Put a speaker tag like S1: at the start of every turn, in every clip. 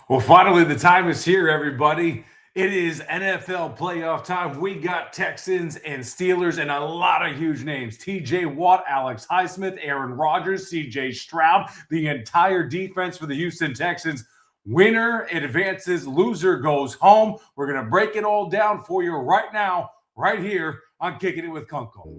S1: Well, finally, the time is here, everybody. It is NFL playoff time. We got Texans and Steelers and a lot of huge names. TJ Watt, Alex Highsmith, Aaron Rodgers, CJ Stroud, the entire defense for the Houston Texans. Winner advances, loser goes home. We're going to break it all down for you right now, right here on Kicking It with Kunkel.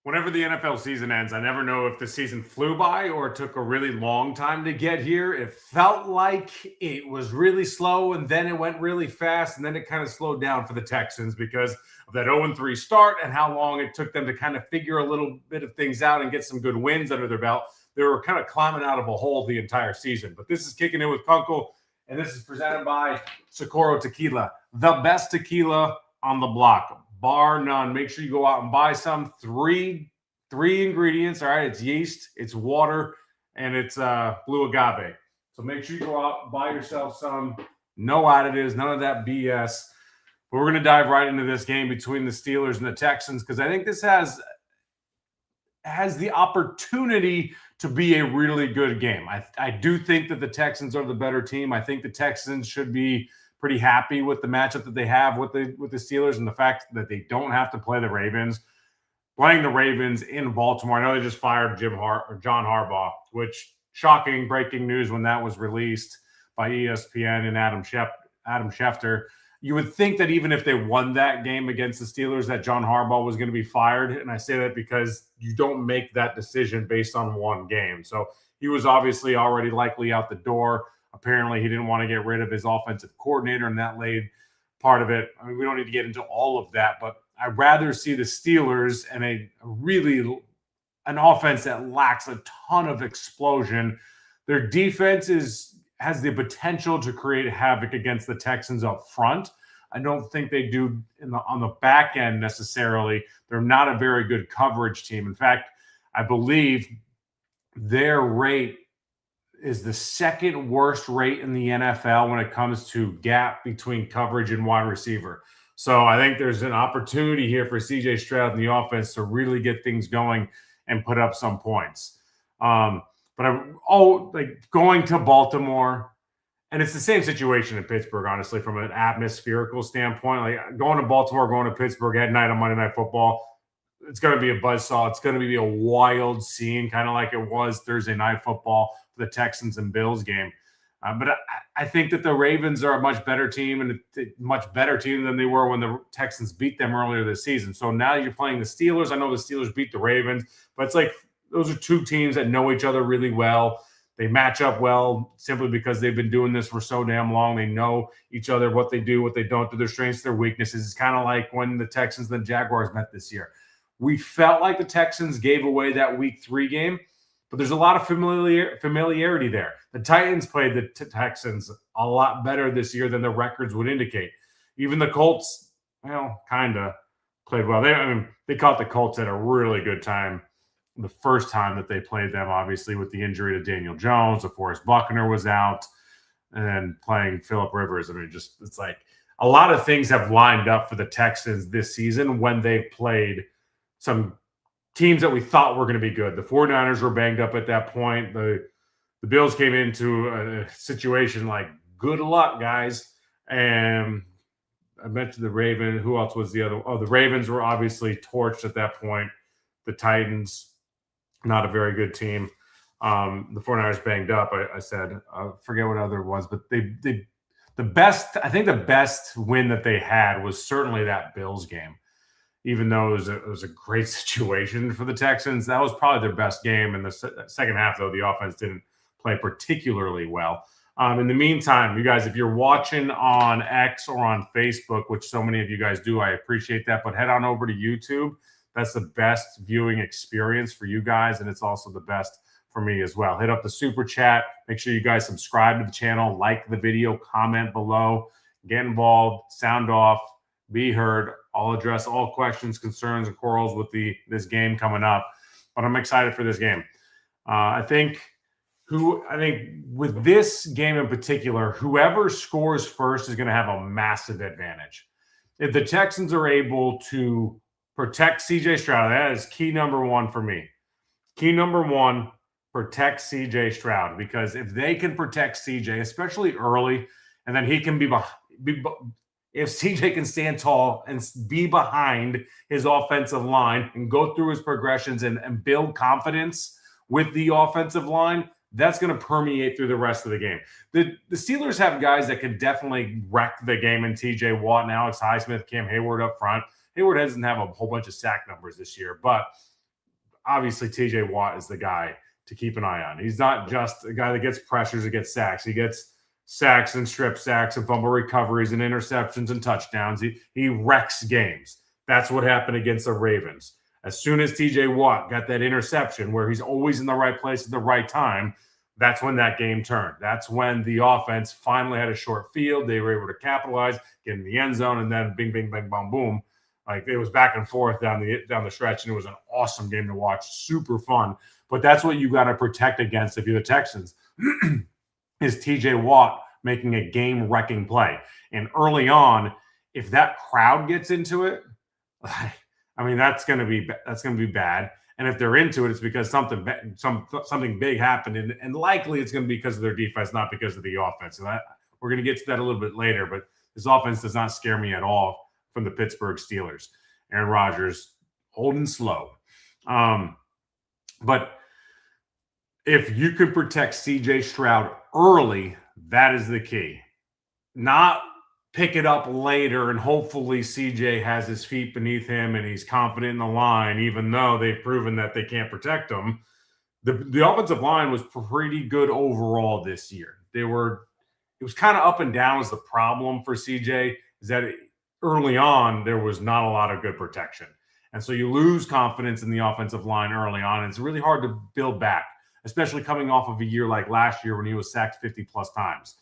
S1: Whenever the NFL season ends, I never know if the season flew by or it took a really long time to get here. It felt like it was really slow, and then it went really fast, and then it kind of slowed down for the Texans because of that 0-3 start and how long it took them to kind of figure a little bit of things out and get some good wins under their belt. They were kind of climbing out of a hole the entire season. But this is Kicking It with Kunkel, and this is presented by Socorro Tequila, the best tequila on the block, bar none. Make sure you go out and buy some. Three ingredients. All right, it's yeast, it's water, and it's blue agave. So make sure you go out, buy yourself some. No additives, none of that BS. But we're going to dive right into this game between the Steelers and the Texans because I think this has the opportunity to be a really good game. I do think that the Texans are the better team. I think the Texans should be pretty happy with the matchup that they have with the Steelers and the fact that they don't have to play the Ravens. Playing the Ravens in Baltimore. I know they just fired John Harbaugh, which shocking breaking news when that was released by ESPN and Adam Schefter. You would think that even if they won that game against the Steelers, that John Harbaugh was going to be fired. And I say that because you don't make that decision based on one game. So he was obviously already likely out the door. Apparently, he didn't want to get rid of his offensive coordinator, and that laid part of it. I mean, we don't need to get into all of that, but I'd rather see the Steelers and an offense that lacks a ton of explosion. Their defense has the potential to create havoc against the Texans up front. I don't think they do on the back end necessarily. They're not a very good coverage team. In fact, I believe their rate is the second worst rate in the NFL when it comes to gap between coverage and wide receiver. So I think there's an opportunity here for CJ Stroud and the offense to really get things going and put up some points. But going to Baltimore, and it's the same situation in Pittsburgh, honestly, from an atmospherical standpoint. Like going to Baltimore, going to Pittsburgh at night on Monday Night Football, it's going to be a buzzsaw. It's going to be a wild scene, kind of like it was Thursday Night Football for the Texans and Bills game. But I think that the Ravens are a much better team and a much better team than they were when the Texans beat them earlier this season. So now you're playing the Steelers. I know the Steelers beat the Ravens, but it's like those are two teams that know each other really well. They match up well simply because they've been doing this for so damn long. They know each other, what they do, what they don't do, their strengths, their weaknesses. It's kind of like when the Texans and the Jaguars met this year. We felt like the Texans gave away that Week 3 game, but there's a lot of familiarity there. The Titans played the Texans a lot better this year than the records would indicate. Even the Colts, kind of played well. They caught the Colts at a really good time the first time that they played them, obviously, with the injury to Daniel Jones. DeForest Buckner was out, and then playing Phillip Rivers. It's like a lot of things have lined up for the Texans this season when they've played some teams that we thought were going to be good. The 49ers were banged up at that point. The Bills came into a situation like, good luck, guys. And I mentioned the Ravens. Who else was the other? Oh, the Ravens were obviously torched at that point. The Titans, not a very good team. The 49ers banged up, I said. I forget what other it was, but the best win that they had was certainly that Bills game. Even though it was a great situation for the Texans, that was probably their best game. In the second half, though, the offense didn't play particularly well. In the meantime, you guys, if you're watching on X or on Facebook, which so many of you guys do, I appreciate that. But head on over to YouTube. That's the best viewing experience for you guys, and it's also the best for me as well. Hit up the super chat. Make sure you guys subscribe to the channel, like the video, comment below, get involved, sound off, be heard. I'll address all questions, concerns, and quarrels with this game coming up. But I'm excited for this game. I think with this game in particular, whoever scores first is going to have a massive advantage. If the Texans are able to protect C.J. Stroud, that is key number one for me. Key number one, protect C.J. Stroud, because if they can protect C.J., especially early, and then he can if C.J. can stand tall and be behind his offensive line and go through his progressions and build confidence with the offensive line, that's going to permeate through the rest of the game. The Steelers have guys that could definitely wreck the game in T.J. Watt and Alex Highsmith, Cam Hayward up front. Hayward doesn't have a whole bunch of sack numbers this year, but obviously T.J. Watt is the guy to keep an eye on. He's not just a guy that gets pressures and gets sacks. He gets sacks and strip sacks and fumble recoveries and interceptions and touchdowns. He wrecks games. That's what happened against the Ravens. As soon as T.J. Watt got that interception where he's always in the right place at the right time, that's when that game turned. That's when the offense finally had a short field. They were able to capitalize, get in the end zone, and then bing, bing, bang, boom, boom. Like, it was back and forth down the stretch, and it was an awesome game to watch. Super fun. But that's what you got to protect against if you're the Texans. Is T.J. Watt making a game-wrecking play. And early on, if that crowd gets into it, I mean, that's going to be bad. And if they're into it, it's because something big happened, and likely it's going to be because of their defense, not because of the offense. And we're going to get to that a little bit later, but this offense does not scare me at all from the Pittsburgh Steelers. Aaron Rodgers, holding slow. But if you can protect C.J. Stroud early, that is the key. Not pick it up later and hopefully C.J. has his feet beneath him and he's confident in the line, even though they've proven that they can't protect him. The offensive line was pretty good overall this year. It was kind of up and down was the problem for C.J. is that early on there was not a lot of good protection. And so you lose confidence in the offensive line early on, and it's really hard to build back, especially coming off of a year like last year when he was sacked 50-plus times.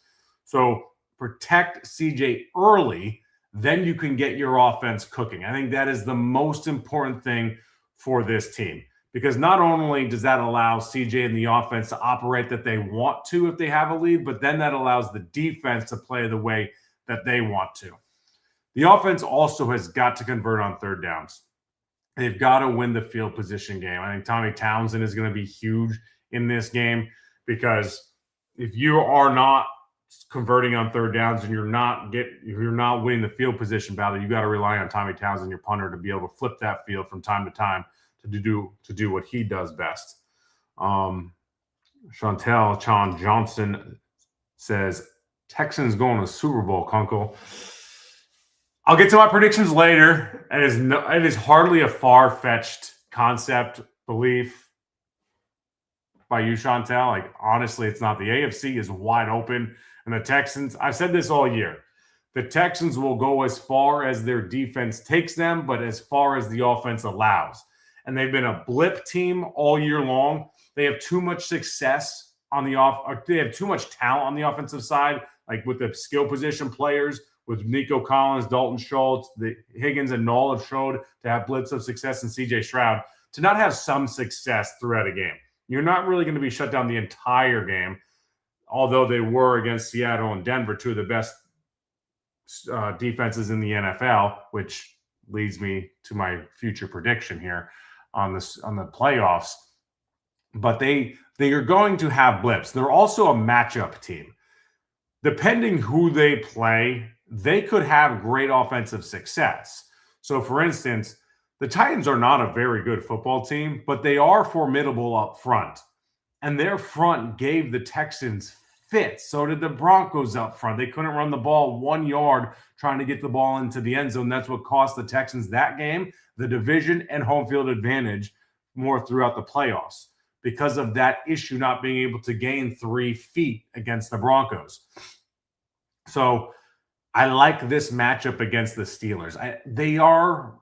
S1: So protect CJ early, then you can get your offense cooking. I think that is the most important thing for this team, because not only does that allow CJ and the offense to operate that they want to if they have a lead, but then that allows the defense to play the way that they want to. The offense also has got to convert on third downs. They've got to win the field position game. I think Tommy Townsend is going to be huge in this game, because if you are not converting on third downs and you're not winning the field position battle, you got to rely on Tommy Townsend, your punter, to be able to flip that field from time to time to do what he does best. Chantel Chon Johnson says Texans going to Super Bowl, Kunkel. I'll get to my predictions later. It is hardly a far-fetched concept, belief by you, Chantel. Like, honestly, it's not. The AFC is wide open, and the Texans, I've said this all year, the Texans will go as far as their defense takes them, but as far as the offense allows. And they've been a blip team all year long. They have too much success on the they have too much talent on the offensive side, like with the skill position players, with Nico Collins, Dalton Schultz, the Higgins and Knoll have showed to have blips of success in C.J. Stroud, to not have some success throughout a game. You're not really going to be shut down the entire game, although they were against Seattle and Denver, two of the best defenses in the NFL, which leads me to my future prediction here on the playoffs. But they are going to have blips. They're also a matchup team. Depending who they play, they could have great offensive success. So, for instance, the Titans are not a very good football team, but they are formidable up front. And their front gave the Texans fits. So did the Broncos up front. They couldn't run the ball 1 yard trying to get the ball into the end zone. That's what cost the Texans that game, the division and home field advantage more throughout the playoffs, because of that issue not being able to gain 3 feet against the Broncos. So I like this matchup against the Steelers. They are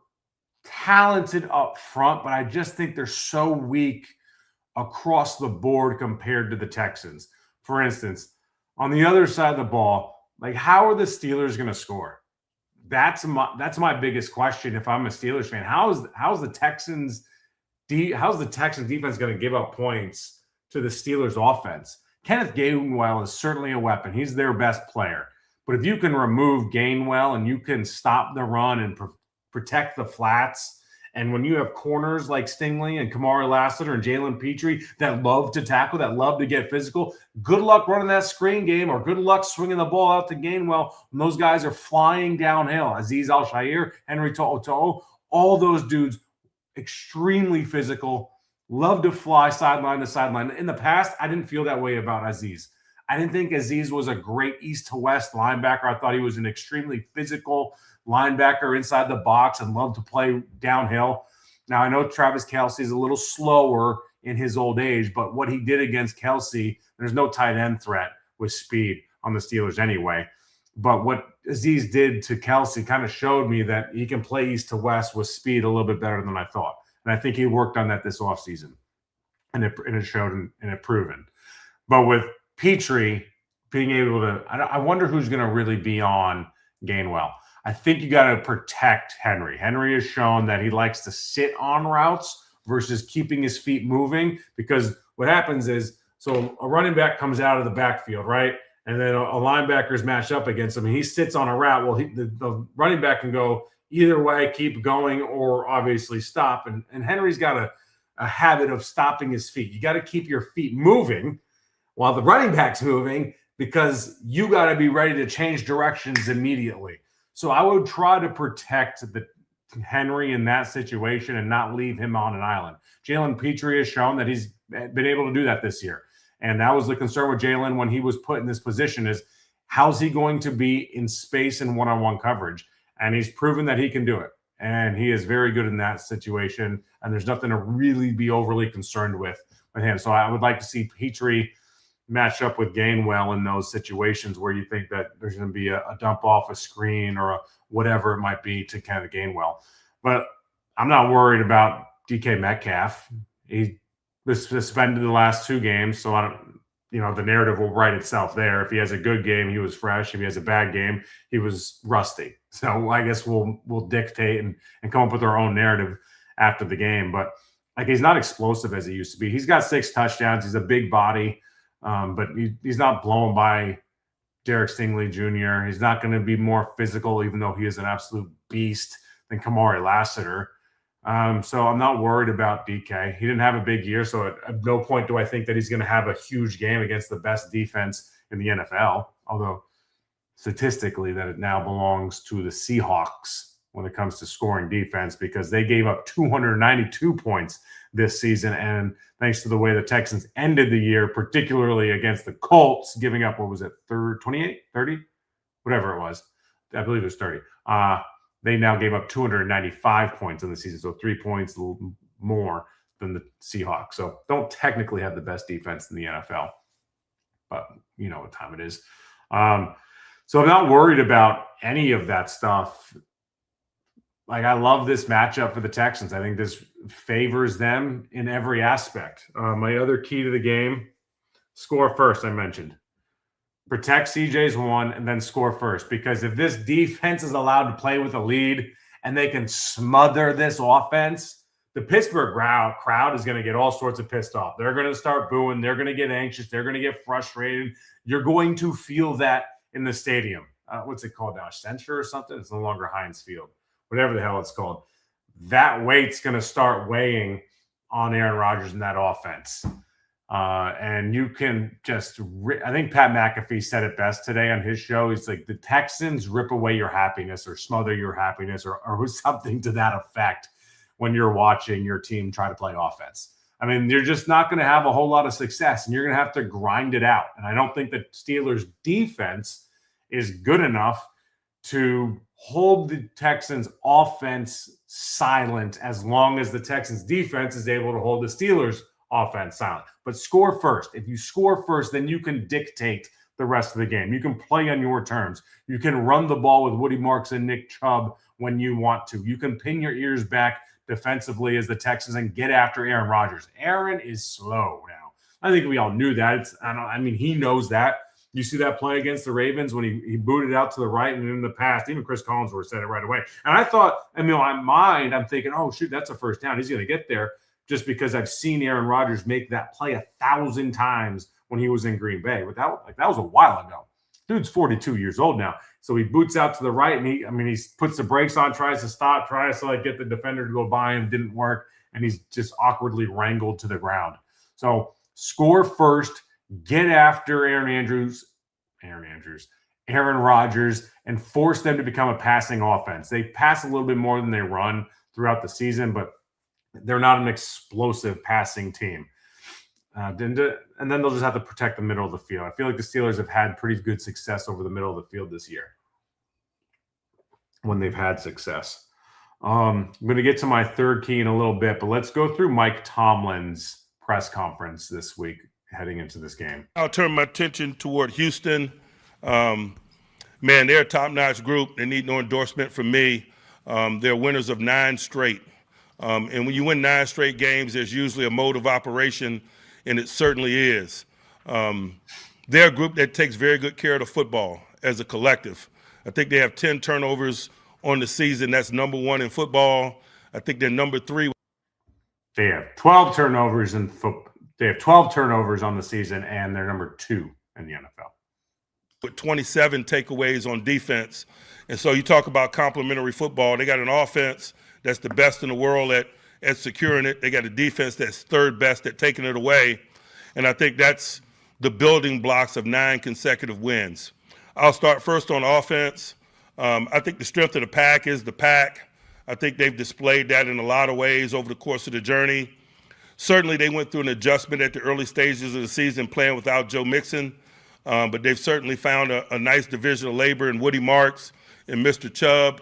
S1: talented up front, but I just think they're so weak across the board compared to the Texans. For instance, on the other side of the ball, like how are the Steelers going to score? That's my biggest question. If I'm a Steelers fan, how's the Texans defense going to give up points to the Steelers offense? Kenneth Gainwell is certainly a weapon. He's their best player. But if you can remove Gainwell and you can stop the run and protect the flats, and when you have corners like Stingley and Kamari Lassiter and Jalen Petrie that love to tackle, that love to get physical, good luck running that screen game or good luck swinging the ball out to Gainwell when those guys are flying downhill. Azeez Al-Shaair, Henry To'o, all those dudes, extremely physical, love to fly sideline to sideline. In the past, I didn't feel that way about Azeez. I didn't think Azeez was a great east to west linebacker. I thought he was an extremely physical linebacker inside the box and loved to play downhill. Now, I know Travis Kelce is a little slower in his old age, but what he did against Kelce, there's no tight end threat with speed on the Steelers anyway. But what Azeez did to Kelce kind of showed me that he can play east to west with speed a little bit better than I thought. And I think he worked on that this offseason. And it showed and it proven. But with Petrie being able to, I wonder who's going to really be on Gainwell. I think you got to protect Henry. Henry has shown that he likes to sit on routes versus keeping his feet moving, because what happens is, so a running back comes out of the backfield, right? And then a linebacker is matched up against him, and he sits on a route. Well, the running back can go either way, keep going, or obviously stop. And Henry's got a habit of stopping his feet. You got to keep your feet moving while the running back's moving, because you got to be ready to change directions immediately. So I would try to protect the Henry in that situation and not leave him on an island. Jalen Petrie has shown that he's been able to do that this year. And that was the concern with Jalen when he was put in this position, is how's he going to be in space and one-on-one coverage? And he's proven that he can do it. And he is very good in that situation. And there's nothing to really be overly concerned with him. So I would like to see Petrie match up with Gainwell in those situations where you think that there's going to be a dump off a screen or whatever it might be to kind of Gainwell. But I'm not worried about DK Metcalf. He was suspended the last 2 games, so the narrative will write itself there. If he has a good game, he was fresh. If he has a bad game, he was rusty. So I guess we'll dictate and come up with our own narrative after the game. But like, he's not explosive as he used to be. He's got 6 touchdowns. He's a big body. But he's not blown by Derek Stingley Jr. He's not going to be more physical, even though he is an absolute beast, than Kamari Lassiter. So I'm not worried about DK. He didn't have a big year, so at no point do I think that he's going to have a huge game against the best defense in the NFL, although statistically that it now belongs to the Seahawks when it comes to scoring defense, because they gave up 292 points this season. And thanks to the way the Texans ended the year, particularly against the Colts, giving up, what was it, 28, 30, whatever it was. I believe it was 30. They now gave up 295 points in the season, so 3 points a little more than the Seahawks. So don't technically have the best defense in the NFL, but you know what time it is. So I'm not worried about any of that stuff. Like, I love this matchup for the Texans. I think this favors them in every aspect. My other key to the game, score first, I mentioned. Protect CJ's 1 and then score first. Because if this defense is allowed to play with a lead and they can smother this offense, the Pittsburgh crowd is going to get all sorts of pissed off. They're going to start booing. They're going to get anxious. They're going to get frustrated. You're going to feel that in the stadium. What's it called now? Accenture or something? It's no longer Heinz Field. Whatever the hell it's called. That weight's going to start weighing on Aaron Rodgers in that offense. And you can just I think Pat McAfee said it best today on his show. He's like, the Texans rip away your happiness or smother your happiness or something to that effect when you're watching your team try to play offense. I mean, you're just not going to have a whole lot of success, and you're going to have to grind it out. And I don't think the Steelers' defense is good enough to hold the Texans offense silent as long as the Texans defense is able to hold the Steelers offense silent. But score first. If you score first, then you can dictate the rest of the game. You can play on your terms. You can run the ball with Woody Marks and Nick Chubb when you want to. You can pin your ears back defensively as the Texans and get after Aaron Rodgers. Aaron is slow now. I think we all knew that. He knows that. You see that play against the Ravens when he booted out to the right, and in the past, even Chris Collinsworth said it right away. And I thought, in my mind, I'm thinking, oh, shoot, that's a first down. He's going to get there, just because I've seen Aaron Rodgers make that play 1,000 times when he was in Green Bay. But that was a while ago. Dude's 42 years old now. So he boots out to the right, and he puts the brakes on, tries to stop, tries to get the defender to go by him. Didn't work, and he's just awkwardly wrangled to the ground. So score first, get after Aaron Rodgers, and force them to become a passing offense. They pass a little bit more than they run throughout the season, but they're not an explosive passing team. And then they'll just have to protect the middle of the field. I feel like the Steelers have had pretty good success over the middle of the field this year when they've had success. I'm going to get to my third key in a little bit, but let's go through Mike Tomlin's press conference this week heading into this game.
S2: I'll turn my attention toward Houston. They're a top-notch group. They need no endorsement from me. They're winners of 9 straight. And when you win 9 straight games, there's usually a mode of operation, and it certainly is. They're a group that takes very good care of the football as a collective. I think they have 10 turnovers on the season. That's number 1 in football. I think they're number 3.
S1: They have 12 turnovers in football. They have 12 turnovers on the season, and they're number 2 in the NFL.
S2: With 27 takeaways on defense. And so you talk about complementary football. They got an offense that's the best in the world at securing it. They got a defense that's third best at taking it away. And I think that's the building blocks of 9 consecutive wins. I'll start first on offense. I think the strength of the pack is the pack. I think they've displayed that in a lot of ways over the course of the journey. Certainly they went through an adjustment at the early stages of the season playing without Joe Mixon, but they've certainly found a nice division of labor in Woody Marks and Mr. Chubb.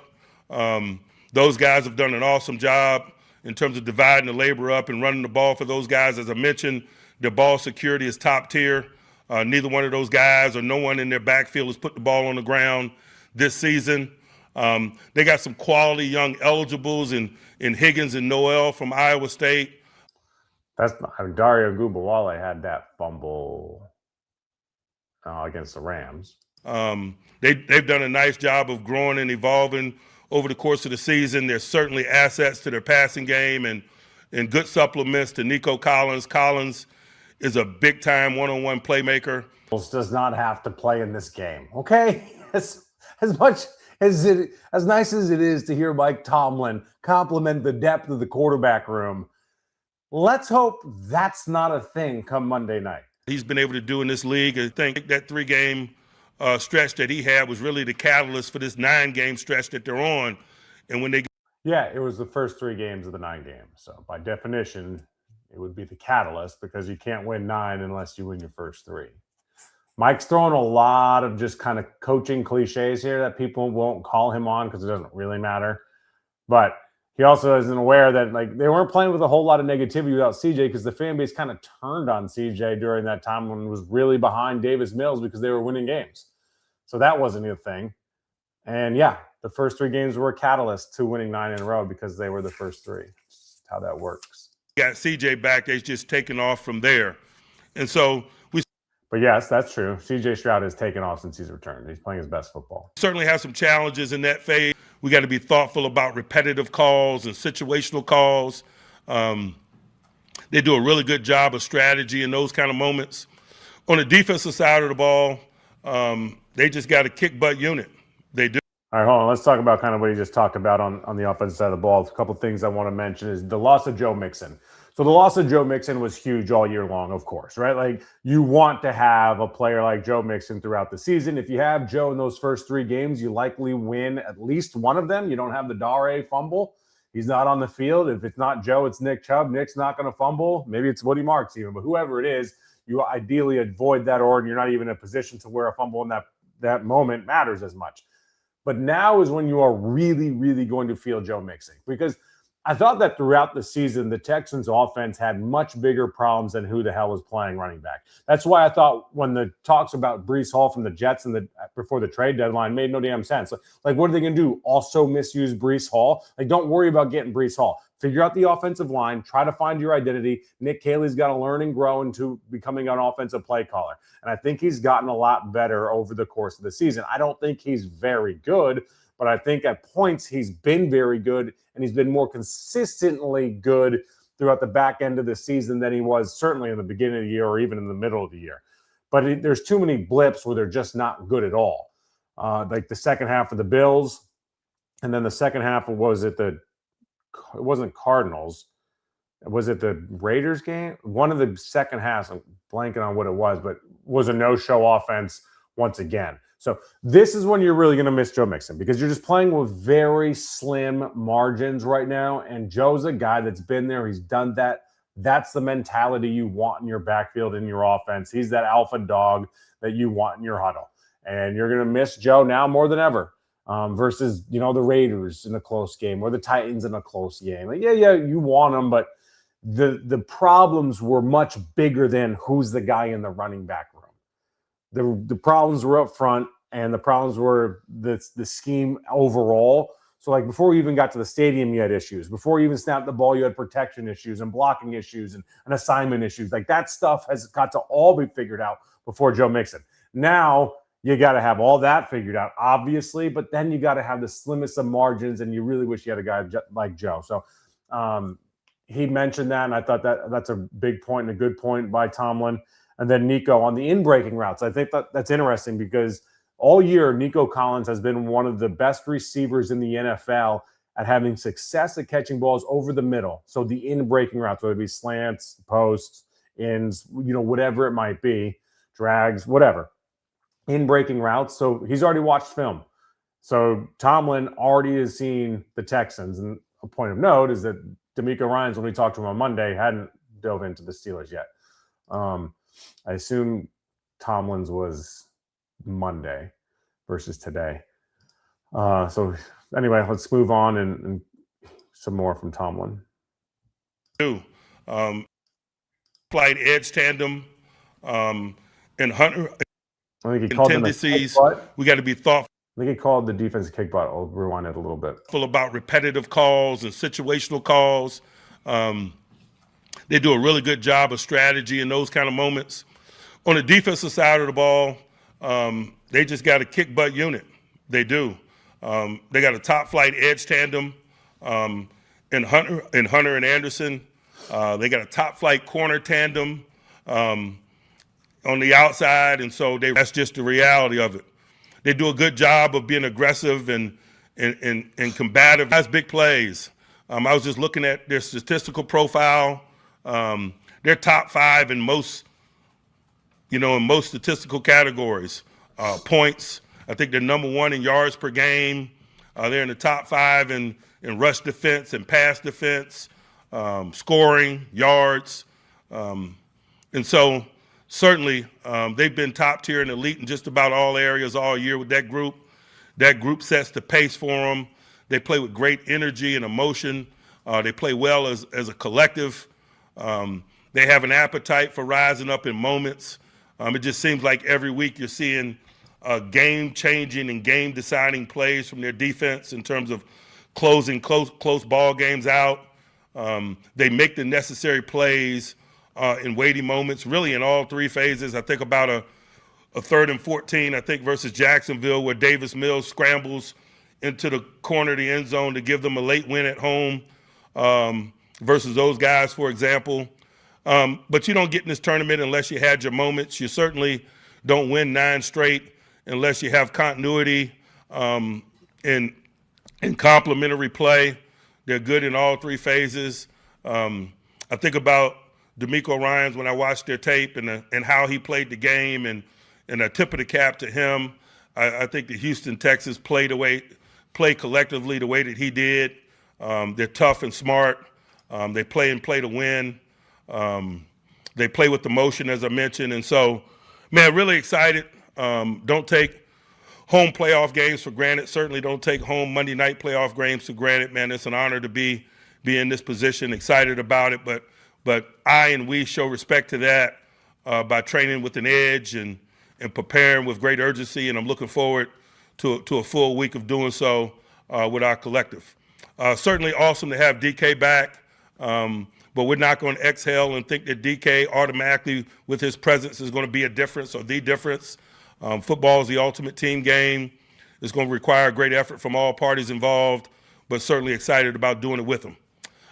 S2: Those guys have done an awesome job in terms of dividing the labor up and running the ball for those guys. As I mentioned, their ball security is top tier. Neither one of those guys or no one in their backfield has put the ball on the ground this season. They got some quality young eligibles in Higgins and Noel from Iowa State.
S1: Dario Gubawale had that fumble against the Rams.
S2: They've done a nice job of growing and evolving over the course of the season. There's certainly assets to their passing game and good supplements to Nico Collins. Collins is a big-time one-on-one playmaker.
S1: Does not have to play in this game, okay? As nice as it is to hear Mike Tomlin compliment the depth of the quarterback room, let's hope that's not a thing come Monday night.
S2: He's been able to do in this league. I think that 3-game stretch that he had was really the catalyst for this 9-game stretch that they're on. And when they
S1: it was the first 3 games of the 9 games. So by definition, it would be the catalyst because you can't win 9 unless you win your first 3. Mike's throwing a lot of just kind of coaching cliches here that people won't call him on because it doesn't really matter. But he also isn't aware that they weren't playing with a whole lot of negativity without CJ because the fan base kind of turned on CJ during that time when it was really behind Davis Mills because they were winning games. So that wasn't a thing. And the first 3 games were a catalyst to winning 9 in a row because they were the first 3. That's how that works.
S2: Got CJ back, they've just taken off from there. And so
S1: But yes, that's true. CJ Stroud has taken off since he's returned. He's playing his best football.
S2: Certainly have some challenges in that phase. We got to be thoughtful about repetitive calls and situational calls. They do a really good job of strategy in those kind of moments. On the defensive side of the ball, they just got a kick butt unit. They do.
S1: All right, hold on. Let's talk about kind of what he just talked about on the offensive side of the ball. A couple things I want to mention is the loss of Joe Mixon. So the loss of Joe Mixon was huge all year long, of course, right? You want to have a player like Joe Mixon throughout the season. If you have Joe in those first 3 games, you likely win at least one of them. You don't have the Dare fumble. He's not on the field. If it's not Joe, it's Nick Chubb. Nick's not going to fumble. Maybe it's Woody Marks even, but whoever it is, you ideally avoid that, or you're not even in a position to where a fumble in that moment matters as much. But now is when you are really, really going to feel Joe Mixon, because I thought that throughout the season, the Texans offense had much bigger problems than who the hell was playing running back. That's why I thought when the talks about Breece Hall from the Jets and before the trade deadline made no damn sense. Like, what are they going to do? Also misuse Breece Hall? Like, don't worry about getting Breece Hall. Figure out the offensive line. Try to find your identity. Nick Caley's got to learn and grow into becoming an offensive play caller. And I think he's gotten a lot better over the course of the season. I don't think he's very good, but I think at points he's been very good, and he's been more consistently good throughout the back end of the season than he was certainly in the beginning of the year or even in the middle of the year. But there's too many blips where they're just not good at all. Like the second half of the Bills, and then the second half it wasn't Cardinals. Was it the Raiders game? One of the second halves, I'm blanking on what it was, but was a no-show offense once again. So this is when you're really going to miss Joe Mixon, because you're just playing with very slim margins right now. And Joe's a guy that's been there. He's done that. That's the mentality you want in your backfield, in your offense. He's that alpha dog that you want in your huddle. And you're going to miss Joe now more than ever versus, the Raiders in a close game or the Titans in a close game. Like, yeah, you want them, but the problems were much bigger than who's the guy in the running back room. The problems were up front, and the problems were the scheme overall. So, like, before we even got to the stadium, you had issues. Before you even snapped the ball, you had protection issues and blocking issues and assignment issues. Like, that stuff has got to all be figured out before Joe Mixon. Now, you got to have all that figured out, obviously, but then you got to have the slimmest of margins, and you really wish you had a guy like Joe. So, he mentioned that, and I thought that's a big point and a good point by Tomlin. And then Nico on the in-breaking routes. I think that's interesting because all year, Nico Collins has been one of the best receivers in the NFL at having success at catching balls over the middle. So the in-breaking routes, whether it be slants, posts, ins, whatever it might be, drags, whatever. In-breaking routes. So he's already watched film. So Tomlin already has seen the Texans. And a point of note is that DeMeco Ryans, when we talked to him on Monday, hadn't dove into the Steelers yet. I assume Tomlin's was Monday versus today. So anyway, let's move on and some more from Tomlin.
S2: Flight edge tandem and Hunter.
S1: I think he called
S2: tendencies. We got to be thoughtful.
S1: I think he called the defense kick butt. I'll rewind it a little bit.
S2: About repetitive calls and situational calls. They do a really good job of strategy in those kind of moments. On the defensive side of the ball, they just got a kick butt unit. They do. They got a top flight edge tandem in Hunter and Anderson. They got a top flight corner tandem on the outside, and so that's just the reality of it. They do a good job of being aggressive and combative. That's big plays. I was just looking at their statistical profile. They're top 5 in most statistical categories. Points, I think they're number 1 in yards per game. They're in the top 5 in rush defense and pass defense, scoring, yards. And so certainly they've been top tier and elite in just about all areas all year with that group. That group sets the pace for them. They play with great energy and emotion. They play well as a collective. They have an appetite for rising up in moments. It just seems like every week you're seeing game-changing and game-deciding plays from their defense in terms of closing close ball games out. They make the necessary plays in weighty moments, really in all 3 phases. I think about a 3rd and 14, I think, versus Jacksonville, where Davis Mills scrambles into the corner of the end zone to give them a late win at home versus those guys, for example. But you don't get in this tournament unless you had your moments. You certainly don't win 9 straight unless you have continuity in complementary play. They're good in all 3 phases. I think about DeMeco Ryans when I watched their tape and how he played the game, and a tip of the cap to him. I think the Houston Texans play collectively the way that he did. They're tough and smart. They play to win. They play with emotion, as I mentioned. And so, man, really excited. Don't take home playoff games for granted. Certainly don't take home Monday night playoff games for granted, man. It's an honor to be be in this position, excited about it. But I and we show respect to that by training with an edge and preparing with great urgency, and I'm looking forward to a full week of doing so with our collective. Certainly awesome to have DK back, but we're not going to exhale and think that DK automatically with his presence is going to be a difference or the difference. Football is the ultimate team game. It's going to require great effort from all parties involved, but certainly excited about doing it with him.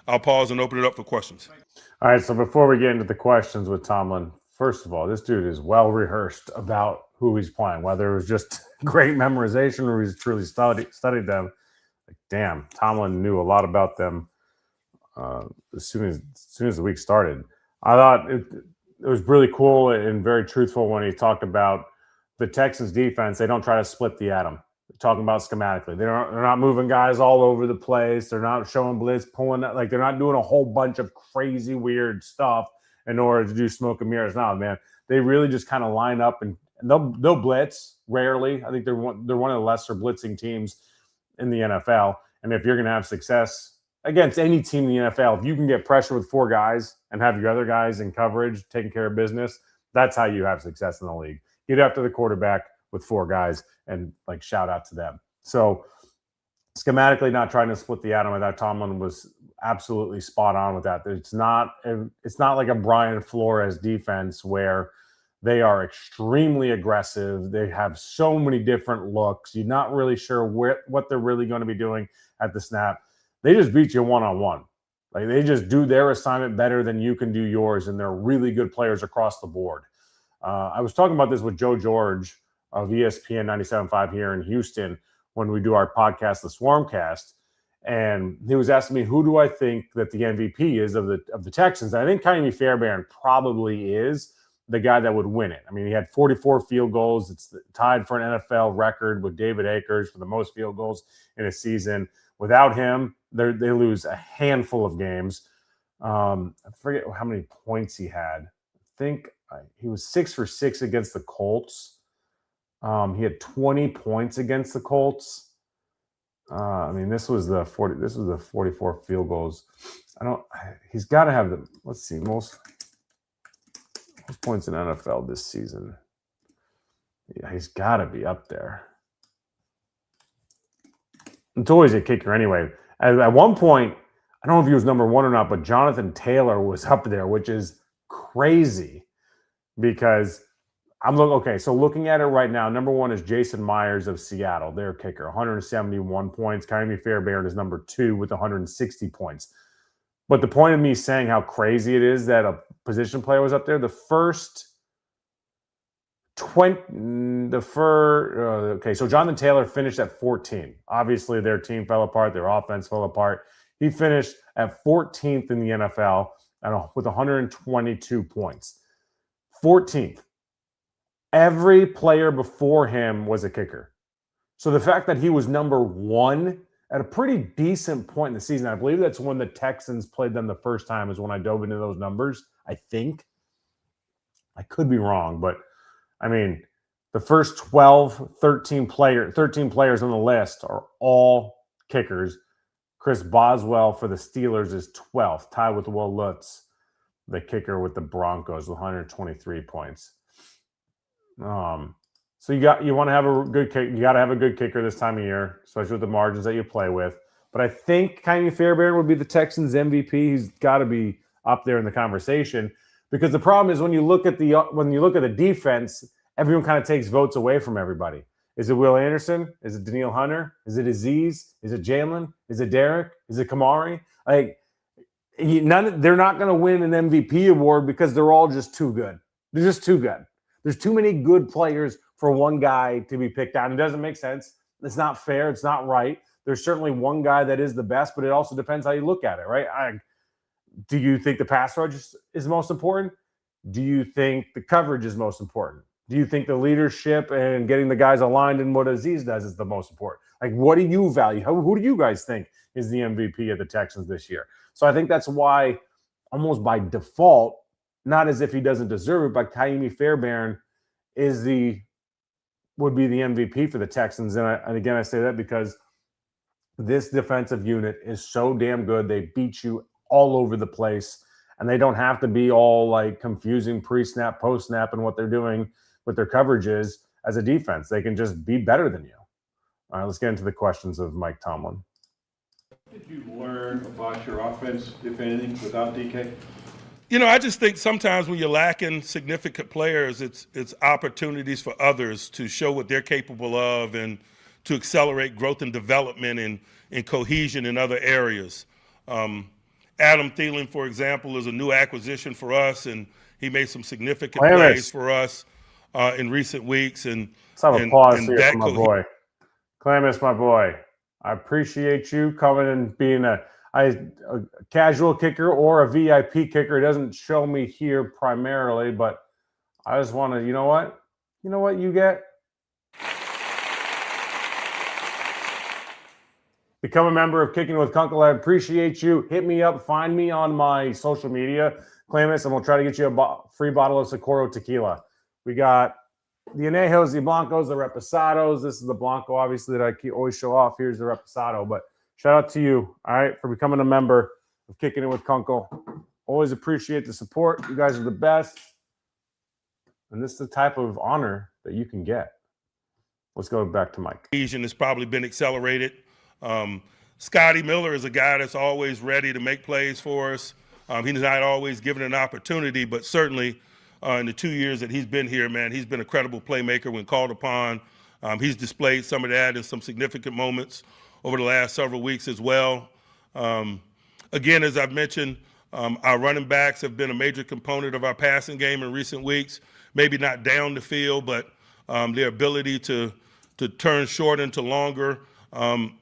S2: I'll pause and open it up for questions.
S1: All right, so before we get into the questions with Tomlin, first of all, this dude is well rehearsed about who he's playing, whether it was just great memorization or he's truly studied them. Like, damn, Tomlin knew a lot about them as soon as the week started. I thought it was really cool and very truthful when he talked about the Texans defense. They don't try to split the atom. They're talking about schematically. They're not moving guys all over the place. They're not showing blitz, pulling that. Like, they're not doing a whole bunch of crazy, weird stuff in order to do smoke and mirrors. No, man. They really just kind of line up and they'll blitz rarely. I think they're one of the lesser blitzing teams in the NFL. And if you're going to have success against any team in the NFL, if you can get pressure with four guys and have your other guys in coverage taking care of business, that's how you have success in the league. Get after the quarterback with four guys and, like, shout out to them. So schematically not trying to split the atom. I thought Tomlin was absolutely spot on with that. It's not like a Brian Flores defense where they are extremely aggressive. They have so many different looks. You're not really sure what they're really going to be doing at the snap. They just beat you one-on-one. Like, they just do their assignment better than you can do yours, and they're really good players across the board. I was talking about this with Joe George of ESPN 97.5 here in Houston when we do our podcast, The Swarmcast, and he was asking me, who do I think that the MVP is of the Texans? And I think Ka'imi Fairbairn probably is the guy that would win it. I mean, he had 44 field goals. It's tied for an NFL record with David Akers for the most field goals in a season. Without him, they lose a handful of games. I forget how many points he had. I think he was 6 for 6 against the Colts. He had 20 points against the Colts. I mean, this was the 44 field goals. He's got to have the, let's see, most points in NFL this season. Yeah, he's got to be up there. It's always a kicker anyway. At one point, I don't know if he was number one or not, but Jonathan Taylor was up there, which is crazy because so looking at it right now, number one is Jason Myers of Seattle, their kicker, 171 points. Ka'imi Fairbairn is number 2 with 160 points. But the point of me saying how crazy it is that a position player was up there, so Jonathan Taylor finished at 14. Obviously, their team fell apart. Their offense fell apart. He finished at 14th in the NFL with 122 points. 14th. Every player before him was a kicker. So the fact that he was number 1 at a pretty decent point in the season, I believe that's when the Texans played them the first time, is when I dove into those numbers, I think. I could be wrong, but I mean, the first 13 players on the list are all kickers. Chris Boswell for the Steelers is 12th, tied with Will Lutz, the kicker with the Broncos, with 123 points. So you want to have a good kick. You got to have a good kicker this time of year, especially with the margins that you play with. But I think Ka'imi Fairbairn would be the Texans' MVP. He's got to be up there in the conversation, because the problem is when you look at the defense, everyone kind of takes votes away from everybody. Is it Will Anderson? Is it Daniil Hunter? Is it Aziz? Is it Jalen? Is it Derek? Is it Kamari? Like, they're not going to win an MVP award because they're all just too good. They're just too good. There's too many good players for one guy to be picked out. It doesn't make sense. It's not fair. It's not right. There's certainly one guy that is the best, but it also depends how you look at it, right? Do you think the pass rush is most important? Do you think the coverage is most important? Do you think the leadership and getting the guys aligned in what Aziz does is the most important? Like, what do you value? Who do you guys think is the MVP of the Texans this year? So I think that's why, almost by default, not as if he doesn't deserve it, but Ka'imi Fairbairn would be the MVP for the Texans. And again, I say that because this defensive unit is so damn good. They beat you all over the place, and they don't have to be all like confusing pre-snap, post-snap, and what they're doing with their coverages as a defense. They can just be better than you. All right, let's get into the questions of Mike Tomlin.
S3: What did you learn about your offense, if anything, without DK?
S2: I just think sometimes when you're lacking significant players, it's opportunities for others to show what they're capable of and to accelerate growth and development and cohesion in other areas. Adam Thielen, for example, is a new acquisition for us, and he made some significant plays for us in recent weeks. And
S1: let's have a pause here for my boy. Clamus, my boy, I appreciate you coming and being a casual kicker or a VIP kicker. It doesn't show me here primarily, but I just want to, you know what you get? Become a member of Kicking with Kunkel. I appreciate you. Hit me up. Find me on my social media, Clamus, and we'll try to get you a free bottle of Socorro tequila. We got the Anejos, the Blancos, the Reposados. This is the Blanco, obviously, that I always show off. Here's the Reposado. But shout out to you, all right, for becoming a member of Kicking It with Kunkel. Always appreciate the support. You guys are the best. And this is the type of honor that you can get. Let's go back to Mike.
S2: Cohesion has probably been accelerated. Scotty Miller is a guy that's always ready to make plays for us. He's not always given an opportunity, but certainly in the 2 years that he's been here, man, he's been a credible playmaker when called upon. He's displayed some of that in some significant moments over the last several weeks as well. Again, as I've mentioned, our running backs have been a major component of our passing game in recent weeks. Maybe not down the field, but their ability to turn short into longer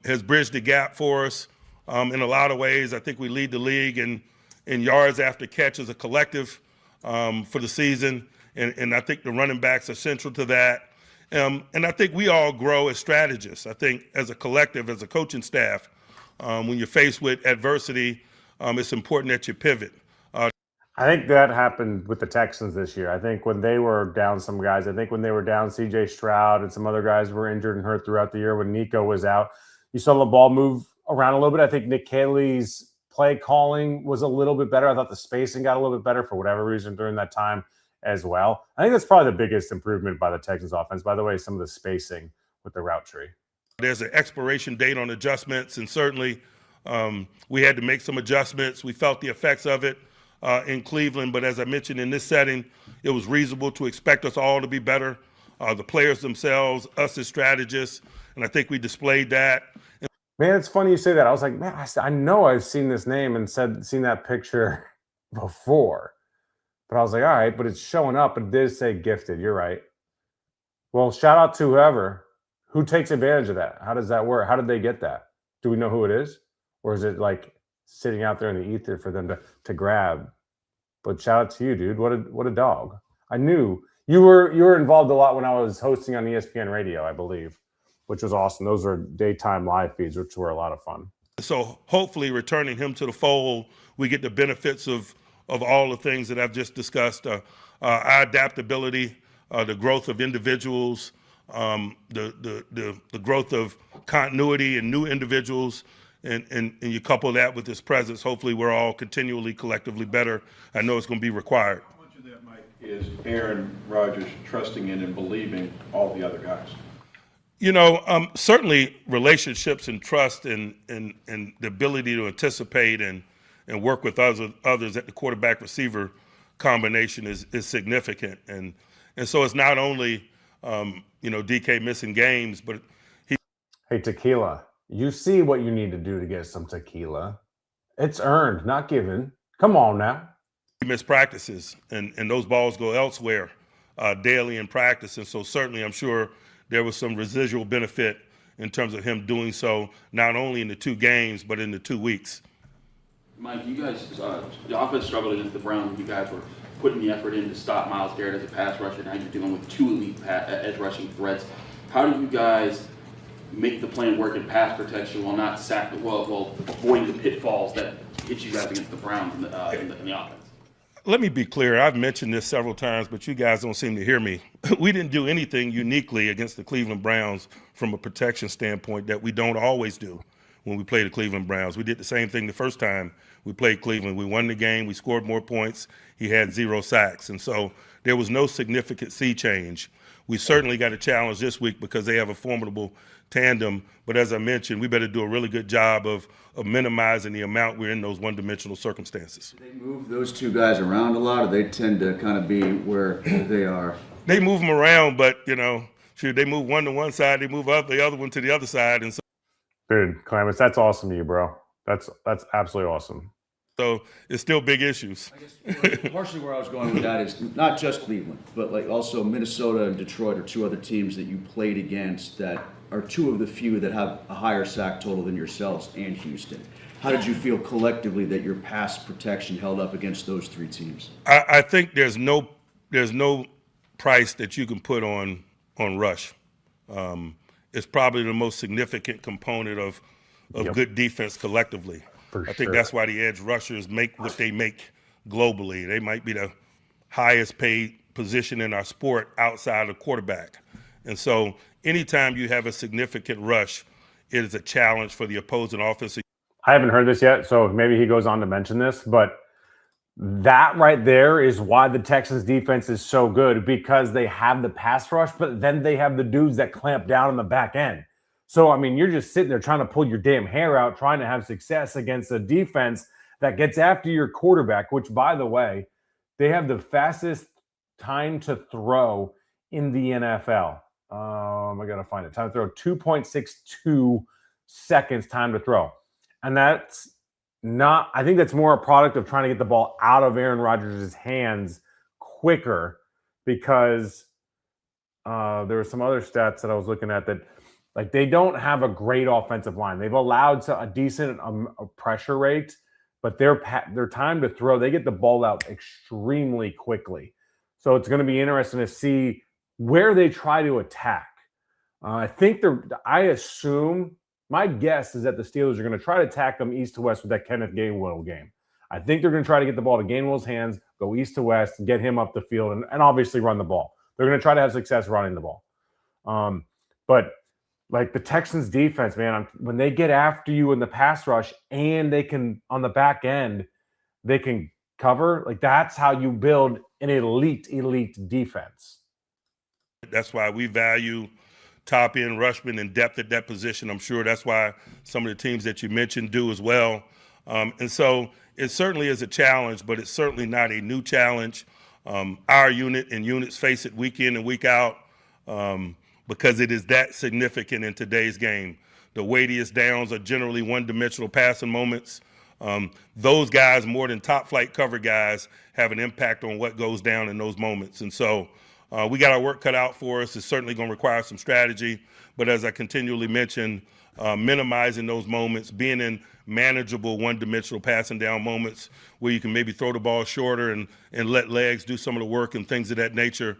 S2: has bridged the gap for us in a lot of ways. I think we lead the league in yards after catch as a collective for the season, and I think the running backs are central to that. And I think we all grow as strategists. I think as a collective, as a coaching staff, when you're faced with adversity, it's important that you pivot.
S1: I think that happened with the Texans this year. I think when they were down some guys, I think when they were down C.J. Stroud and some other guys were injured and hurt throughout the year when Nico was out, you saw the ball move around a little bit. I think Nick Caley's play calling was a little bit better. I thought the spacing got a little bit better for whatever reason during that time as well. I think that's probably the biggest improvement by the Texans offense. By the way, some of the spacing with the route tree.
S2: There's an expiration date on adjustments, and certainly we had to make some adjustments. We felt the effects of it in Cleveland, but as I mentioned, in this setting, it was reasonable to expect us all to be better, the players themselves, us as strategists, and I think we displayed that.
S1: Man, it's funny you say that. I was like, man, I know I've seen this name and seen that picture before. But I was like, all right, but it's showing up. It did say gifted. You're right. Well, shout out to who takes advantage of that. How does that work? How did they get that? Do we know who it is? Or is it like sitting out there in the ether for them to grab? But shout out to you, dude. What a dog. I knew you were involved a lot when I was hosting on ESPN radio, I believe, which was awesome. Those are daytime live feeds, which were a lot of fun.
S2: So hopefully returning him to the fold, we get the benefits of all the things that I've just discussed, our adaptability, the growth of individuals, the growth of continuity and new individuals, and you couple that with this presence, hopefully we're all continually, collectively better. I know it's going to be required.
S3: How much of that, Mike, is Aaron Rodgers trusting in and believing all the other guys?
S2: Certainly relationships and trust and the ability to anticipate and work with others at the quarterback receiver combination is significant. And so it's not only, DK missing games, but
S1: Hey, tequila. You see what you need to do to get some tequila. It's earned, not given. Come on now.
S2: he missed practices, and those balls go elsewhere daily in practice. And so certainly I'm sure there was some residual benefit in terms of him doing so, not only in the 2 games, but in the 2 weeks.
S4: Mike, you guys, the offense struggled against the Browns. You guys were putting the effort in to stop Myles Garrett as a pass rusher. Now you're dealing with 2 elite edge rushing threats. How do you guys make the plan work in pass protection while not while avoiding the pitfalls that hit you guys against the Browns in the offense?
S2: Let me be clear. I've mentioned this several times, but you guys don't seem to hear me. We didn't do anything uniquely against the Cleveland Browns from a protection standpoint that we don't always do. when we played the Cleveland Browns. We did the same thing the first time we played Cleveland. We won the game. We scored more points. He had 0 sacks. And so there was no significant sea change. We certainly got a challenge this week because they have a formidable tandem. But as I mentioned, we better do a really good job of minimizing the amount we're in those one-dimensional circumstances.
S5: Do they move those two guys around a lot, or they tend to kind of be where they are?
S2: They move them around, but, shoot, they move one to one side, they move up the other one to the other side. And
S1: Dude, Clemens, that's awesome to you, bro. That's absolutely awesome.
S2: so it's still big issues.
S5: I guess partially where I was going with that is not just Cleveland, but like also Minnesota and Detroit are two other teams that you played against that are two of the few that have a higher sack total than yourselves and Houston. How did you feel collectively that your pass protection held up against those three teams?
S2: I think there's no price that you can put on rush. It's probably the most significant component of good defense collectively. I think that's why the edge rushers make what they make globally. They might be the highest paid position in our sport outside of quarterback. And so anytime you have a significant rush, it is a challenge for the opposing offense.
S1: I haven't heard this yet, so maybe he goes on to mention this, but that right there is why the Texans defense is so good, because they have the pass rush, but then they have the dudes that clamp down on the back end. So, I mean, you're just sitting there trying to pull your damn hair out, trying to have success against a defense that gets after your quarterback, which, by the way, they have the fastest time to throw in the NFL. I got to find it. Time to throw, 2.62 seconds time to throw. And that's not, I think that's more a product of trying to get the ball out of Aaron Rodgers' hands quicker, because there were some other stats that I was looking at that, like, they don't have a great offensive line. They've allowed a decent pressure rate, but their time to throw, they get the ball out extremely quickly. So it's going to be interesting to see where they try to attack. I assume, my guess is that the Steelers are going to try to attack them east to west with that Kenneth Gainwell game. I think they're going to try to get the ball to Gainwell's hands, go east to west, and get him up the field, and obviously run the ball. They're going to try to have success running the ball. But like the Texans defense, man, when they get after you in the pass rush and they can, on the back end, they can cover, like that's how you build an elite defense.
S2: That's why we value top end rushman and depth at that position. I'm sure that's why some of the teams that you mentioned do as well. And so it certainly is a challenge, but it's certainly not a new challenge. Our unit and units face it week in and week out because it is that significant in today's game. The weightiest downs are generally one-dimensional passing moments. Those guys, more than top-flight cover guys, have an impact on what goes down in those moments. And so we got our work cut out for us. It's certainly going to require some strategy. But as I continually mention, minimizing those moments, being in manageable one-dimensional passing down moments where you can maybe throw the ball shorter and let legs do some of the work and things of that nature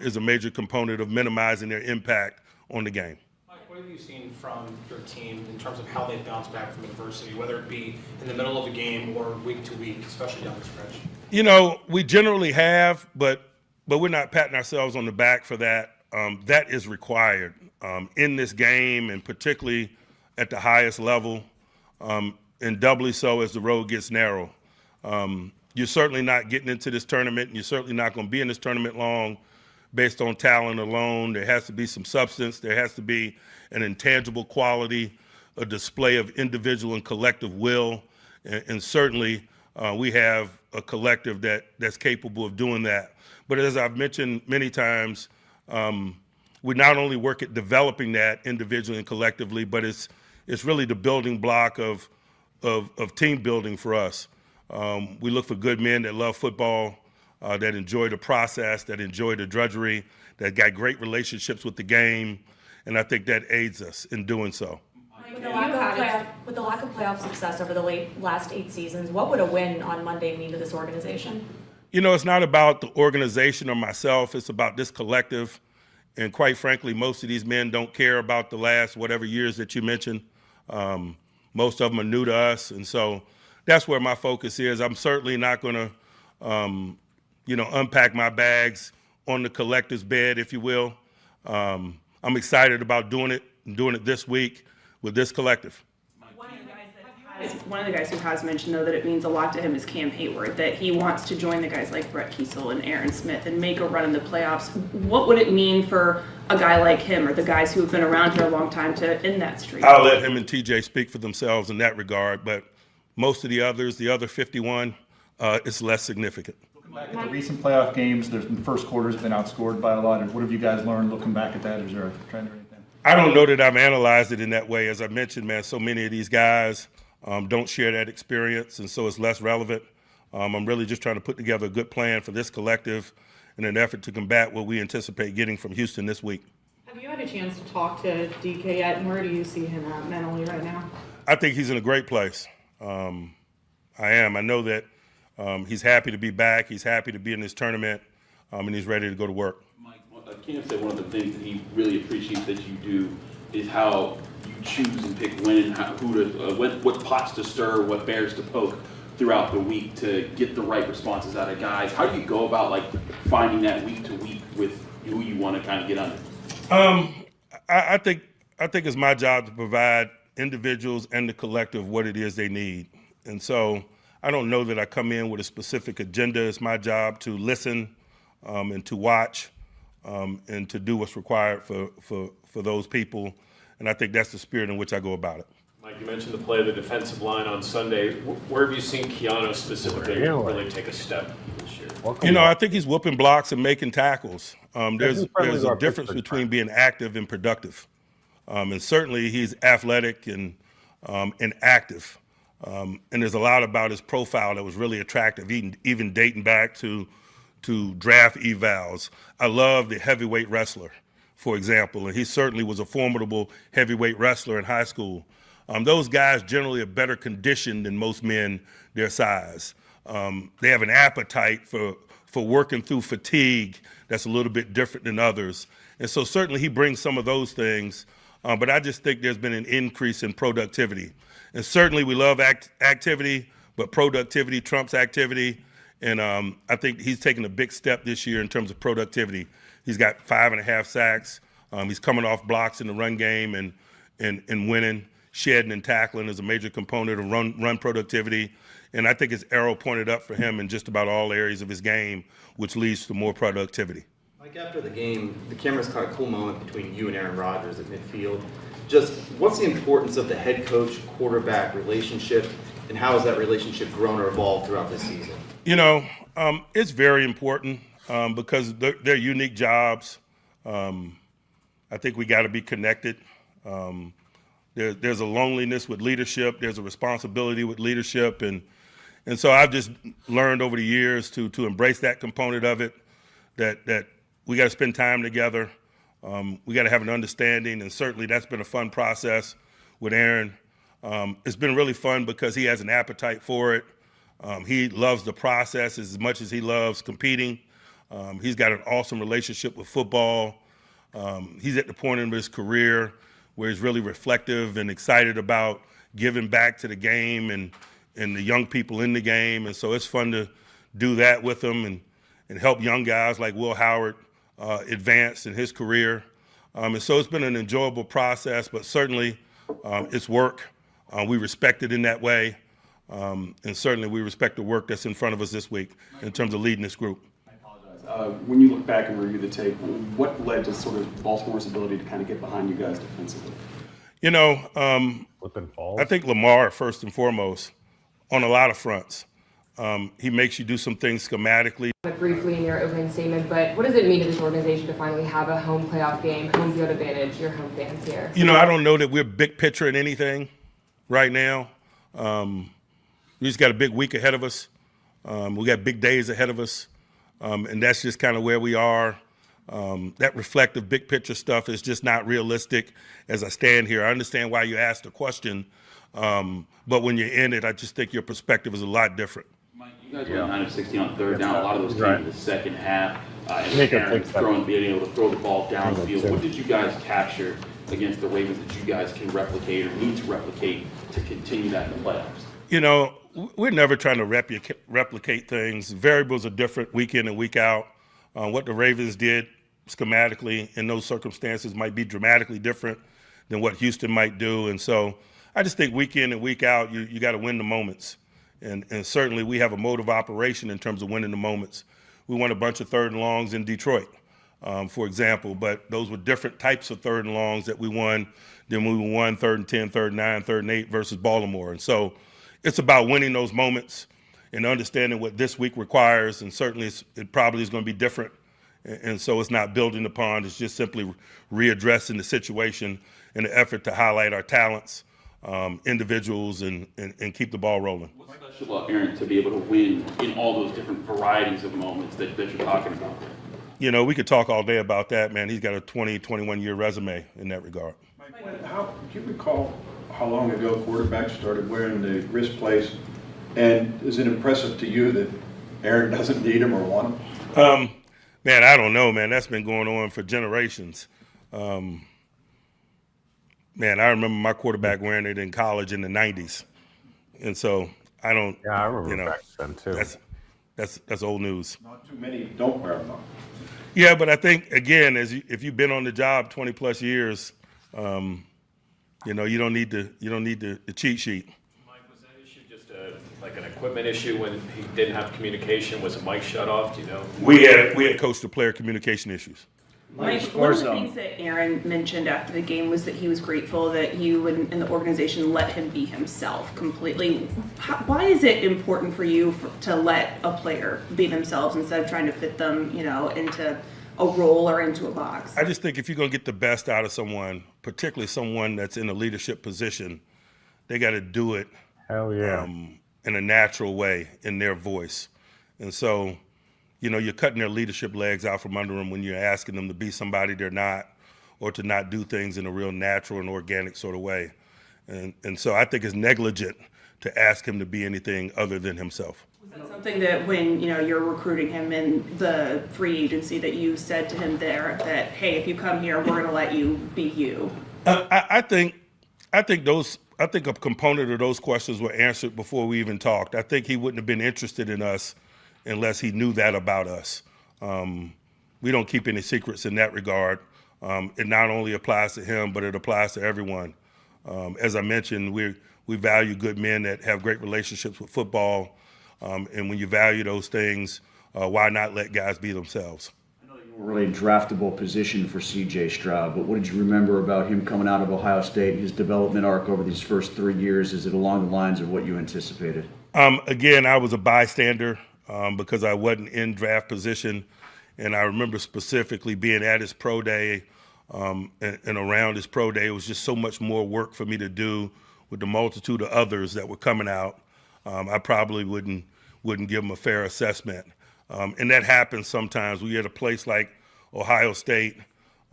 S2: is a major component of minimizing their impact on the game.
S6: Mike, what have you seen from your team in terms of how they bounce back from adversity, whether it be in the middle of a game or week to week, especially down the stretch?
S2: You know, we generally have, but we're not patting ourselves on the back for that. That is required in this game, and particularly at the highest level, and doubly so as the road gets narrow. You're certainly not getting into this tournament, and you're certainly not going to be in this tournament long based on talent alone. There has to be some substance. There has to be an intangible quality, a display of individual and collective will, and certainly we have a collective that's capable of doing that. But as I've mentioned many times, we not only work at developing that individually and collectively, but it's really the building block of team building for us. We look for good men that love football, that enjoy the process, that enjoy the drudgery, that got great relationships with the game, and I think that aids us in doing so.
S7: With the lack of playoff success over the last 8 seasons, what would a win on Monday mean to this organization?
S2: You know, it's not about the organization or myself. It's about this collective. And quite frankly, most of these men don't care about the last whatever years that you mentioned. Most of them are new to us. And so that's where my focus is. I'm certainly not going to, unpack my bags on the collective's bed, if you will. I'm excited about doing it this week with this collective.
S6: Mike,
S8: One of the guys who has mentioned, though, that it means a lot to him is Cam Hayward, that he wants to join the guys like Brett Kiesel and Aaron Smith and make a run in the playoffs. What would it mean for a guy like him or the guys who have been around here a long time to end that streak?
S2: I'll let him and TJ speak for themselves in that regard, but most of the others, the other 51, it's less significant.
S9: Looking back at the recent playoff games, the first quarter's been outscored by a lot. And what have you guys learned looking back at that? Is there a trend or anything?
S2: I don't know that I've analyzed it in that way. As I mentioned, man, so many of these guys don't share that experience, and so it's less relevant. I'm really just trying to put together a good plan for this collective in an effort to combat what we anticipate getting from Houston this week.
S10: Have you had a chance to talk to DK yet, and where do you see him at mentally right now?
S2: I think he's in a great place. I am. I know that he's happy to be back. He's happy to be in this tournament, and he's ready to go to work.
S4: Mike, Cam said one of the things that he really appreciates that you do is how you choose and pick when and what pots to stir, what bears to poke throughout the week to get the right responses out of guys. How do you go about like finding that week to week with who you want to kind of get under?
S2: I think it's my job to provide individuals and the collective what it is they need, and so I don't know that I come in with a specific agenda. It's my job to listen and to watch. And to do what's required for those people. And I think that's the spirit in which I go about it.
S11: Mike, you mentioned the play of the defensive line on Sunday. Where have you seen Keanu specifically really take a step this year?
S2: I think he's whooping blocks and making tackles. There's a difference between being active and productive. And certainly he's athletic and active. And there's a lot about his profile that was really attractive, even dating back to draft evals. I love the heavyweight wrestler, for example, and he certainly was a formidable heavyweight wrestler in high school. Those guys generally are better conditioned than most men their size. They have an appetite for working through fatigue that's a little bit different than others. And so certainly he brings some of those things, but I just think there's been an increase in productivity. And certainly we love activity, but productivity trumps activity. And I think he's taken a big step this year in terms of productivity. He's got 5.5 sacks. He's coming off blocks in the run game and winning. Shedding and tackling is a major component of run productivity. And I think his arrow pointed up for him in just about all areas of his game, which leads to more productivity.
S12: Mike, after the game, the cameras caught a cool moment between you and Aaron Rodgers at midfield. Just what's the importance of the head coach-quarterback relationship, and how has that relationship grown or evolved throughout this season?
S2: It's very important because they're unique jobs. I think we got to be connected. There's a loneliness with leadership. There's a responsibility with leadership. And so I've just learned over the years to embrace that component of it, that we got to spend time together. We got to have an understanding. And certainly that's been a fun process with Aaron. It's been really fun because he has an appetite for it. He loves the process as much as he loves competing. He's got an awesome relationship with football. He's at the point in his career where he's really reflective and excited about giving back to the game and the young people in the game. And so it's fun to do that with him and help young guys like Will Howard advance in his career. And so it's been an enjoyable process, but certainly it's work. We respect it in that way. And certainly we respect the work that's in front of us this week in terms of leading this group.
S13: I apologize. When you look back and review the tape, what led to sort of Baltimore's ability to kind of get behind you guys defensively?
S2: I think Lamar, first and foremost, on a lot of fronts. He makes you do some things schematically.
S10: Briefly in your opening statement, but what does it mean to this organization to finally have a home playoff game, home field advantage, your home fans here?
S2: I don't know that we're big picture in anything right now. We just got a big week ahead of us. We got big days ahead of us. And that's just kind of where we are. That reflective big picture stuff is just not realistic as I stand here. I understand why you asked the question, but when you're in it, I just think your perspective is a lot different.
S4: Mike, you guys went 9 of 16 on third down. A lot of those came in the second half. And Aaron being able to throw the ball down the field. What did you guys capture against the Ravens that you guys can replicate or need to replicate to continue that in the playoffs?
S2: We're never trying to replicate things. Variables are different week in and week out. What the Ravens did schematically in those circumstances might be dramatically different than what Houston might do. And so I just think week in and week out, you got to win the moments. And certainly we have a mode of operation in terms of winning the moments. We won a bunch of 3rd and longs in Detroit, for example, but those were different types of 3rd and longs that we won than we won 3rd and 10, 3rd and 9, 3rd and 8 versus Baltimore. And so it's about winning those moments and understanding what this week requires. And certainly it probably is going to be different. And so it's not building upon, it's just simply readdressing the situation in an effort to highlight our talents, individuals, and keep the ball rolling.
S4: What's special about Aaron to be able to win in all those different varieties of moments that you're talking about?
S2: You know, we could talk all day about that, man. He's got a 21-year resume in that regard.
S3: How, do you recall how long ago quarterbacks started wearing the wrist plates? And is it impressive to you that Aaron doesn't need them or want them?
S2: Man, I don't know, man. That's been going on for generations. Man, I remember my quarterback wearing it in college in the 90s. And so I don't,
S1: Yeah, I remember back then too.
S2: That's old news.
S3: Not too many don't wear them though.
S2: Yeah, but I think, again, if you've been on the job 20 plus years, you know, you don't need the cheat sheet.
S11: Mike, was that issue just like an equipment issue when he didn't have communication? Was a mic shut off? Do you know?
S2: We had coach to player communication issues.
S8: Mike, one of the things that Aaron mentioned after the game was that he was grateful that you and the organization let him be himself completely. Why is it important for you to let a player be themselves instead of trying to fit them, you know, into a role or into a box?
S2: I just think if you're going to get the best out of someone, particularly someone that's in a leadership position, they got to do it
S1: Hell yeah.
S2: In a natural way, in their voice. And so, you know, you're cutting their leadership legs out from under them when you're asking them to be somebody they're not, or to not do things in a real natural and organic sort of way. And so I think it's negligent to ask him to be anything other than himself.
S8: Was that something that when, you know, you're recruiting him in the free agency that you said to him there that, hey, if you come here, we're going to let you be you?
S2: I think a component of those questions were answered before we even talked. I think he wouldn't have been interested in us unless he knew that about us. We don't keep any secrets in that regard. It not only applies to him, but it applies to everyone. As I mentioned, we value good men that have great relationships with football. And when you value those things, why not let guys be themselves?
S5: I know you were really a draftable position for C.J. Stroud, but what did you remember about him coming out of Ohio State, his development arc over these first 3 years? Is it along the lines of what you anticipated?
S2: Again, I was a bystander because I wasn't in draft position. And I remember specifically being at his pro day and around his pro day. It was just so much more work for me to do with the multitude of others that were coming out. I probably wouldn't give him a fair assessment. And that happens sometimes. We're at a place like Ohio State,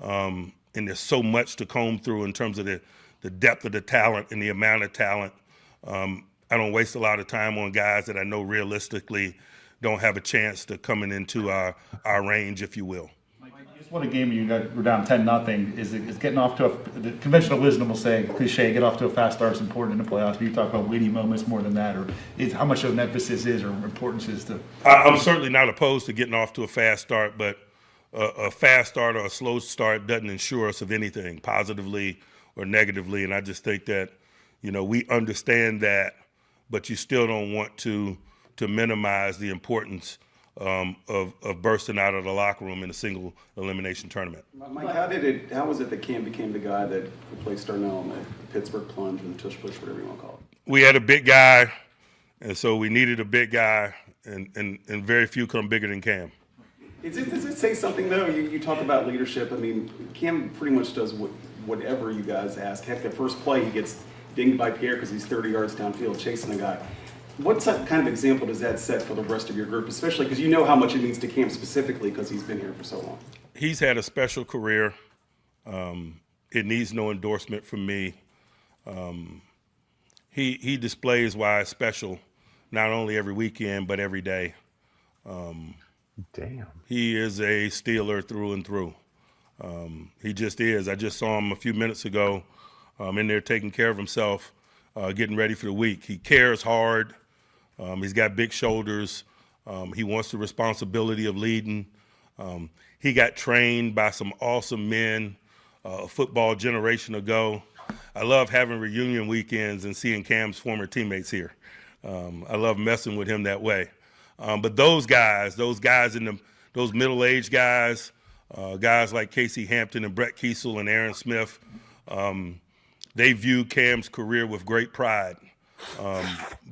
S2: and there's so much to comb through in terms of the depth of the talent and the amount of talent. I don't waste a lot of time on guys that I know realistically don't have a chance to coming into our range, if you will.
S9: Just what a game you got, we're down 10-0. Is getting off to the conventional wisdom will say, cliche, get off to a fast start is important in the playoffs. But you talk about weighty moments more than that, or how much of an emphasis is or importance is to.
S2: I'm certainly not opposed to getting off to a fast start, but a fast start or a slow start doesn't ensure us of anything, positively or negatively. And I just think that, you know, we understand that, but you still don't want to minimize the importance of bursting out of the locker room in a single elimination tournament.
S13: Mike, how was it that Cam became the guy that replaced Darnell in the Pittsburgh plunge and the tush push, whatever you want to call it?
S2: We had a big guy, and so we needed a big guy, and very few come bigger than Cam.
S13: Does it say something, though? You talk about leadership. I mean, Cam pretty much does whatever you guys ask. Heck, the first play, he gets dinged by Pierre because he's 30 yards downfield chasing a guy. What kind of example does that set for the rest of your group, especially because you know how much it means to Cam specifically because he's been here for so long?
S2: He's had a special career. It needs no endorsement from me. He displays why it's special, not only every weekend, but every day.
S1: Damn.
S2: He is a Steeler through and through. He just is. I just saw him a few minutes ago in there taking care of himself, getting ready for the week. He cares hard. He's got big shoulders. He wants the responsibility of leading. He got trained by some awesome men a football generation ago. I love having reunion weekends and seeing Cam's former teammates here. I love messing with him that way. But those guys those middle-aged guys, guys like Casey Hampton and Brett Kiesel and Aaron Smith, they view Cam's career with great pride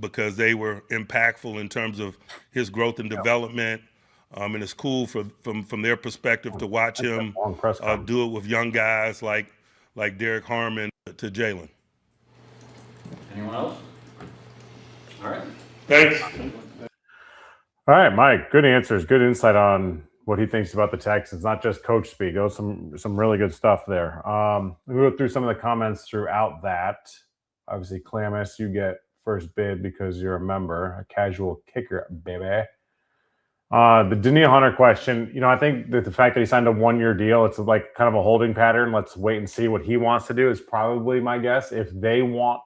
S2: because they were impactful in terms of his growth and development. And it's cool from their perspective to watch him do it with young guys like Derek Harmon to Jalen.
S4: Anyone else? All right.
S2: Thanks.
S1: All right, Mike, good answers, good insight on what he thinks about the Texans, not just coach speak. It was some really good stuff there. We go through some of the comments throughout that. Obviously, Clamus, you get first bid because you're a member, a casual kicker, baby. The Danielle Hunter question, I think that the fact that he signed a 1-year deal, it's like kind of a holding pattern. Let's wait and see what he wants to do is probably my guess. If they want,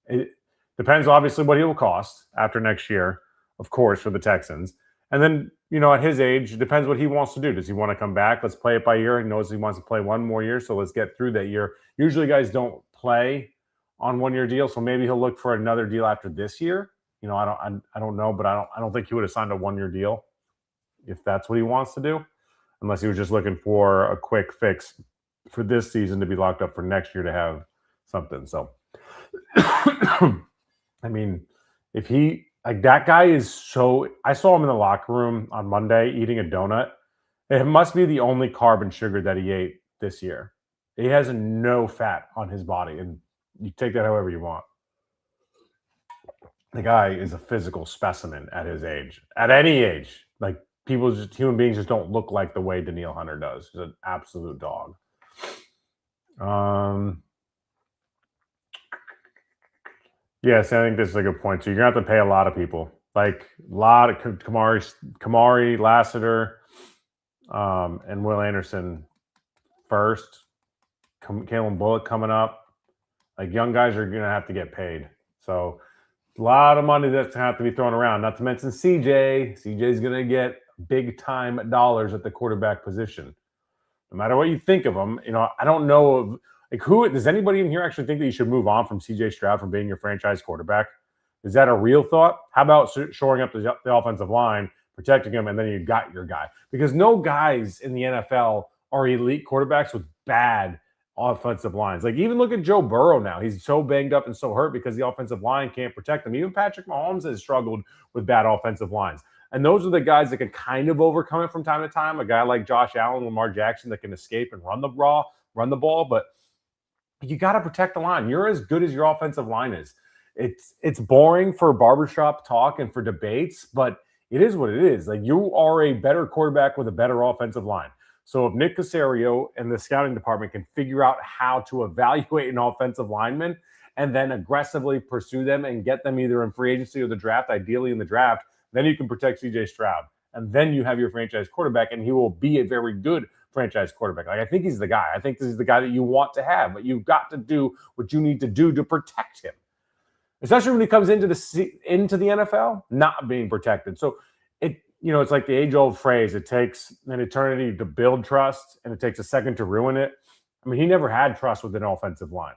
S1: it depends obviously what he will cost after next year, of course, for the Texans. And then, at his age, it depends what he wants to do. Does he want to come back? Let's play it by year. He knows he wants to play 1 more year, so let's get through that year. Usually guys don't play on 1-year deals, so maybe he'll look for another deal after this year. I don't know, but I don't think he would have signed a 1-year deal if that's what he wants to do, unless he was just looking for a quick fix for this season to be locked up for next year to have something. So, I mean, if he that guy is so. I saw him in the locker room on Monday eating a donut. It must be the only carb and sugar that he ate this year. He has no fat on his body, and you take that however you want. The guy is a physical specimen at his age, at any age. Like human beings just don't look like the way Danielle Hunter does. He's an absolute dog. Yes, I think this is a good point too. You're gonna have to pay a lot of people, like a lot of Kamari, Lassiter, and Will Anderson first. Kalen Bullock coming up. Like young guys are gonna have to get paid. So a lot of money that's gonna have to be thrown around. Not to mention CJ. CJ's gonna get big time dollars at the quarterback position. No matter what you think of him, I don't know who does anybody in here actually think that you should move on from CJ Stroud from being your franchise quarterback? Is that a real thought? How about shoring up the offensive line, protecting him, and then you got your guy? Because no guys in the NFL are elite quarterbacks with bad offensive lines. Like even look at Joe Burrow now. He's so banged up and so hurt because the offensive line can't protect him. Even Patrick Mahomes has struggled with bad offensive lines. And those are the guys that can kind of overcome it from time to time. A guy like Josh Allen, Lamar Jackson that can escape and run the ball, but you got to protect the line. You're as good as your offensive line is. It's boring for barbershop talk and for debates, but it is what it is. Like you are a better quarterback with a better offensive line. So if Nick Caserio and the scouting department can figure out how to evaluate an offensive lineman and then aggressively pursue them and get them either in free agency or the draft, ideally in the draft, then you can protect CJ Stroud. And then you have your franchise quarterback, and he will be a very good franchise quarterback. Like I think he's the guy. I think this is the guy that you want to have, but you've got to do what you need to do to protect him, especially when he comes into the NFL not being protected. So it's like the age-old phrase: it takes an eternity to build trust, and it takes a second to ruin it. I mean, he never had trust with an offensive line,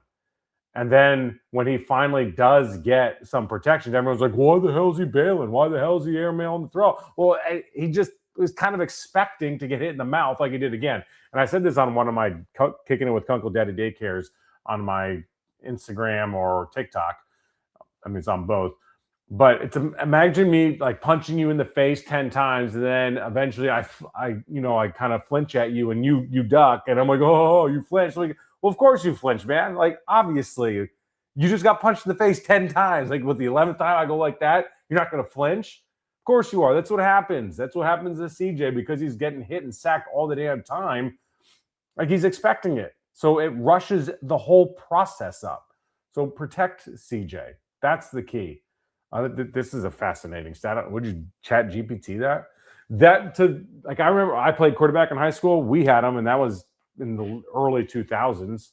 S1: and then when he finally does get some protection, everyone's like, "Why the hell is he bailing? Why the hell is he airmailing the throw?" Well, he just was kind of expecting to get hit in the mouth like he did again. And I said this on one of my Kicking It with Uncle Daddy daycares on my Instagram or TikTok. I mean, it's on both. But imagine me like punching you in the face 10 times, and then eventually I kind of flinch at you and you duck, and I'm like, oh, you flinch. Like, well, of course you flinch, man. Like, obviously, you just got punched in the face 10 times. Like with the 11th time I go like that, you're not going to flinch. Of course you are. That's what happens. That's what happens to CJ because he's getting hit and sacked all the damn time. Like he's expecting it. So it rushes the whole process up. So protect CJ. That's the key. This is a fascinating stat. Would you chat GPT that? I remember I played quarterback in high school. We had them, and that was in the early 2000s.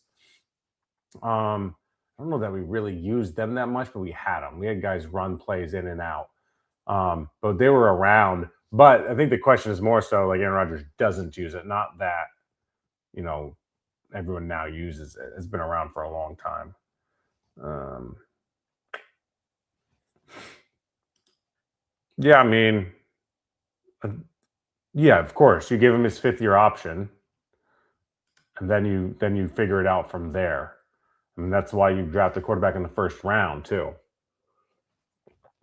S1: I don't know that we really used them that much, but we had them. We had guys run plays in and out. But they were around. But I think the question is more so like Aaron Rodgers doesn't use it. Not that, everyone now uses it. It's been around for a long time. Yeah, I mean, yeah, of course. You give him his 5th-year option, and then you figure it out from there. I mean, that's why you draft the quarterback in the first round too,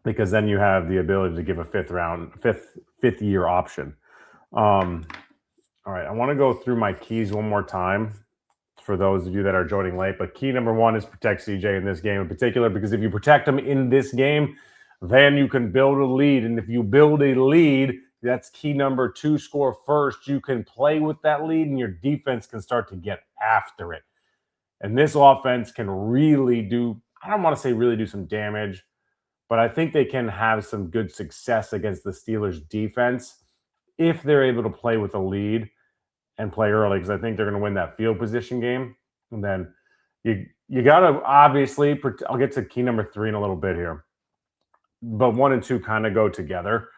S1: because then you have the ability to give a fifth-year option. All right, I want to go through my keys one more time for those of you that are joining late. But key number 1 is protect CJ in this game in particular, because if you protect him in this game, then you can build a lead. And if you build a lead, that's key number 2, score first. You can play with that lead and your defense can start to get after it. And this offense can really do, I don't want to say really do some damage, but I think they can have some good success against the Steelers defense if they're able to play with a lead and play early, because I think they're going to win that field position game. And then you got to obviously, I'll get to key number 3 in a little bit here, but 1 and 2 kind of go together.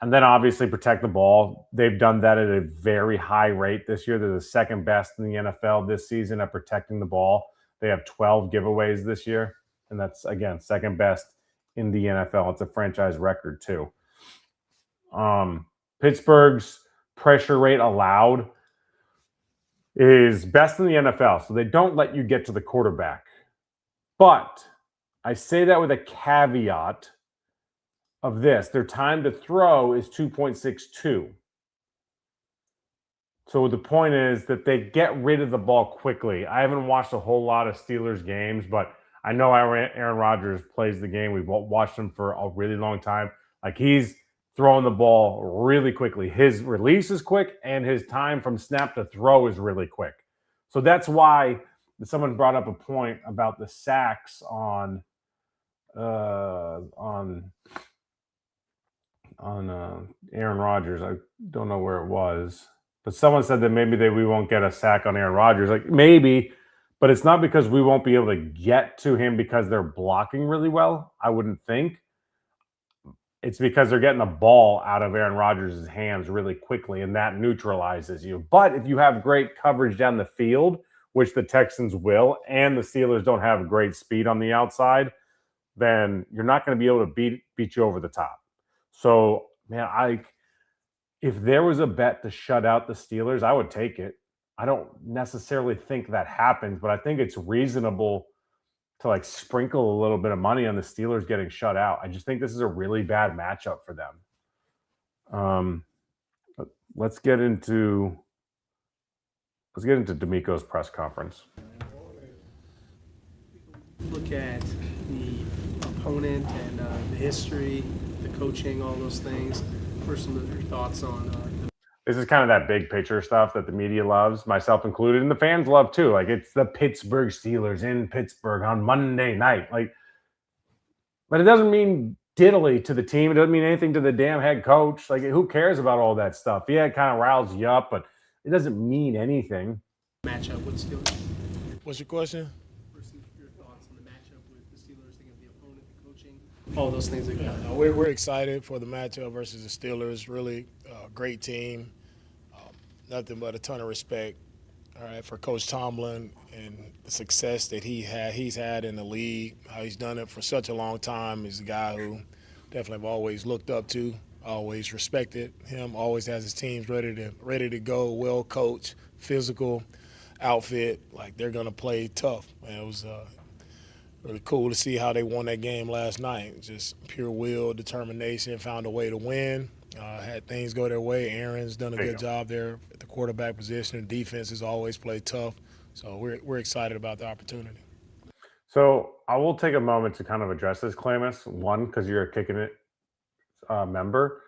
S1: And then obviously protect the ball. They've done that at a very high rate this year. They're the second best in the NFL this season at protecting the ball. They have 12 giveaways this year. And that's, again, second best in the NFL. It's a franchise record too. Pittsburgh's pressure rate allowed is best in the NFL. So they don't let you get to the quarterback. But I say that with a caveat of this. Their time to throw is 2.62. So the point is that they get rid of the ball quickly. I haven't watched a whole lot of Steelers games, but I know Aaron Rodgers plays the game. We've watched him for a really long time. Like, he's throwing the ball really quickly. His release is quick, and his time from snap to throw is really quick. So that's why someone brought up a point about the sacks on Aaron Rodgers. I don't know where it was, but someone said that maybe we won't get a sack on Aaron Rodgers. Like, maybe, but it's not because we won't be able to get to him because they're blocking really well. I wouldn't think. It's because they're getting the ball out of Aaron Rodgers' hands really quickly, and that neutralizes you. But if you have great coverage down the field, which the Texans will, and the Steelers don't have great speed on the outside, then you're not going to be able to beat you over the top. So, man, if there was a bet to shut out the Steelers, I would take it. I don't necessarily think that happens, but I think it's reasonable to like sprinkle a little bit of money on the Steelers getting shut out. I just think this is a really bad matchup for them. Let's get into DeMeco's press conference.
S14: Look at the opponent and the history, the coaching, all those things. What are some of your thoughts on
S1: This is kind of that big picture stuff that the media loves, myself included, and the fans love too. Like, it's the Pittsburgh Steelers in Pittsburgh on Monday night. Like, but it doesn't mean diddly to the team. It doesn't mean anything to the damn head coach. Like, who cares about all that stuff? Yeah, it kind of riles you up, but it doesn't mean anything.
S14: matchup with Steelers?
S15: What's your question?
S14: Your thoughts on the matchup with the Steelers, thinking of the opponent, the coaching, all those things.
S15: We're excited for the matchup versus the Steelers. Really great team. Nothing but a ton of respect, all right, for Coach Tomlin and the success that he's had in the league. How he's done it for such a long time. He's a guy who definitely have always looked up to, always respected him. Always has his teams ready to go, well coached, physical outfit. Like, they're gonna play tough. And it was really cool to see how they won that game last night. Just pure will, determination, found a way to win. Had things go their way. Aaron's done a good job there at the quarterback position. Defense has always played tough. So we're excited about the opportunity.
S1: So I will take a moment to kind of address this, Clamus. One, because you're a Kicking It member,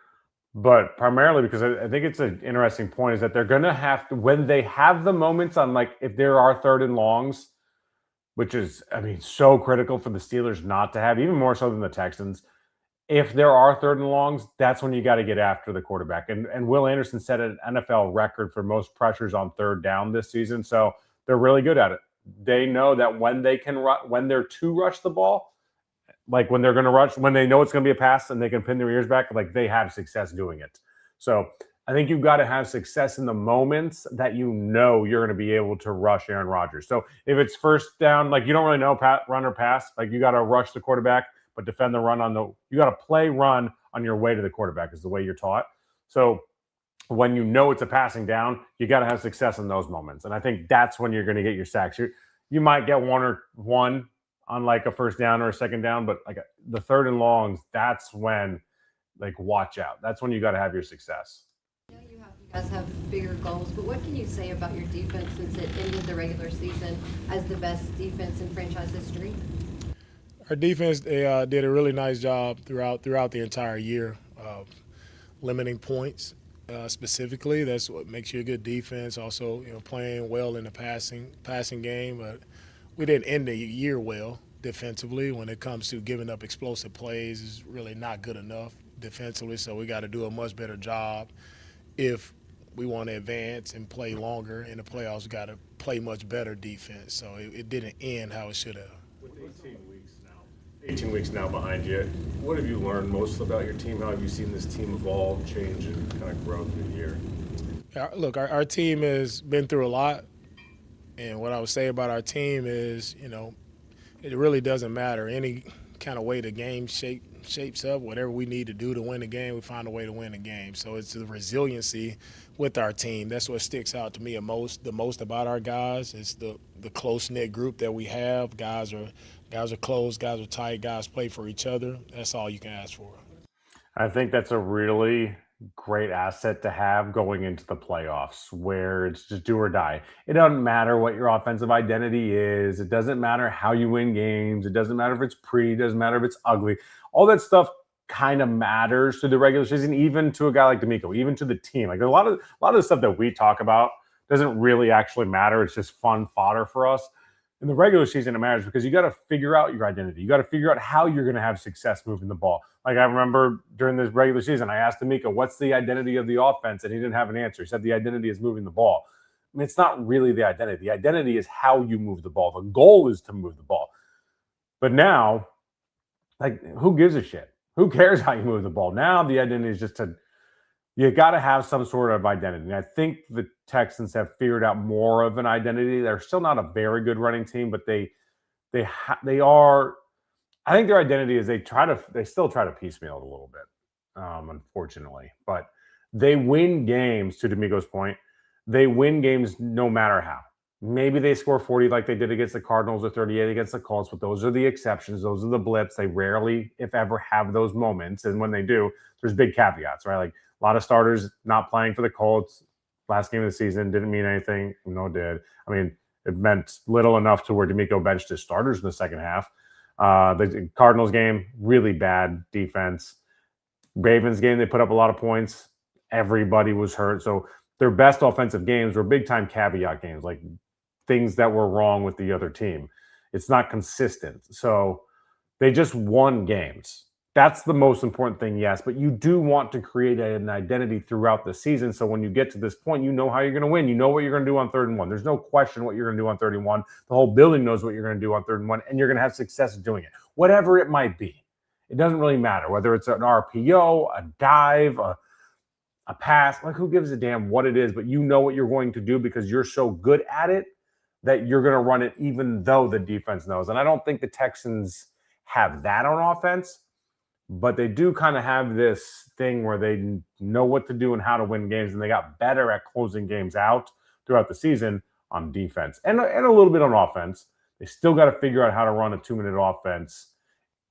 S1: but primarily because I think it's an interesting point is that they're going to have to, when they have the moments on, like, if there are 3rd and longs, which is, I mean, so critical for the Steelers not to have, even more so than the Texans. If there are 3rd and longs, that's when you got to get after the quarterback. And Will Anderson set an NFL record for most pressures on 3rd down this season. So they're really good at it. They know that when they can when they're to rush the ball, like when they're going to rush, when they know it's going to be a pass and they can pin their ears back, like, they have success doing it. So I think you've got to have success in the moments that you know you're going to be able to rush Aaron Rodgers. So if it's first down, like you don't really know run or pass, like you got to rush the quarterback, but defend the run you got to play run on your way to the quarterback is the way you're taught. So when you know it's a passing down, you got to have success in those moments. And I think that's when you're going to get your sacks. You might get one on like a first down or a second down, but like the third and longs, that's when like watch out. That's when you got to have your success.
S16: I know you guys have bigger goals, but what can you say about your defense since it ended the regular season as the best defense in franchise history?
S15: Our defense, they did a really nice job throughout the entire year of limiting points. Specifically, that's what makes you a good defense. Also, playing well in the passing game, but we didn't end the year well defensively. When it comes to giving up explosive plays, is really not good enough defensively. So we got to do a much better job if we want to advance and play longer in the playoffs. We got to play much better defense. So it didn't end how it should have.
S11: With 18 weeks now behind you, what have you learned most about your team? How have you seen this team evolve, change, and kind of grow through the year?
S15: Look, our team has been through a lot, and what I would say about our team is, it really doesn't matter any kind of way the game shapes up. Whatever we need to do to win the game, we find a way to win the game. So it's the resiliency with our team. That's what sticks out to me the most about our guys. It's the close-knit group that we have. Guys are close, guys are tight, guys play for each other. That's all you can ask for.
S1: I think that's a really great asset to have going into the playoffs where it's just do or die. It doesn't matter what your offensive identity is. It doesn't matter how you win games. It doesn't matter if it's pretty. It doesn't matter if it's ugly. All that stuff kind of matters to the regular season, even to a guy like DeMeco, even to the team. Like a lot of the stuff that we talk about doesn't really actually matter. It's just fun fodder for us. In the regular season, it matters because you got to figure out your identity. You got to figure out how you're going to have success moving the ball. Like I remember during this regular season, I asked DeMeco, what's the identity of the offense? And he didn't have an answer. He said the identity is moving the ball. I mean, it's not really the identity. The identity is how you move the ball. The goal is to move the ball. But now, like, who gives a shit? Who cares how you move the ball? Now the identity is just you got to have some sort of identity. And I think the Texans have figured out more of an identity. They're still not a very good running team, but they are. I think their identity is they still try to piecemeal it a little bit, unfortunately. But they win games, to DeMeco's point. They win games no matter how. Maybe they score 40 like they did against the Cardinals or 38 against the Colts, but those are the exceptions. Those are the blips. They rarely, if ever, have those moments. And when they do, there's big caveats, right? Like a lot of starters not playing for the Colts last game of the season didn't mean anything. No, it did. I mean, it meant little enough to where DeMeco benched his starters in the second half. The Cardinals game, really bad defense. Ravens game, they put up a lot of points. Everybody was hurt. So their best offensive games were big-time caveat games, like things that were wrong with the other team. It's not consistent. So they just won games. That's the most important thing, yes. But you do want to create an identity throughout the season. So when you get to this point, you know how you're going to win. You know what you're going to do on 3rd and 1. There's no question what you're going to do on 3rd and 1. The whole building knows what you're going to do on 3rd and 1, and you're going to have success doing it. Whatever it might be. It doesn't really matter whether it's an RPO, a dive, a pass. Like, who gives a damn what it is? But you know what you're going to do because you're so good at it that you're going to run it even though the defense knows. And I don't think the Texans have that on offense. But they do kind of have this thing where they know what to do and how to win games, and they got better at closing games out throughout the season on defense and a little bit on offense. They still got to figure out how to run a 2-minute offense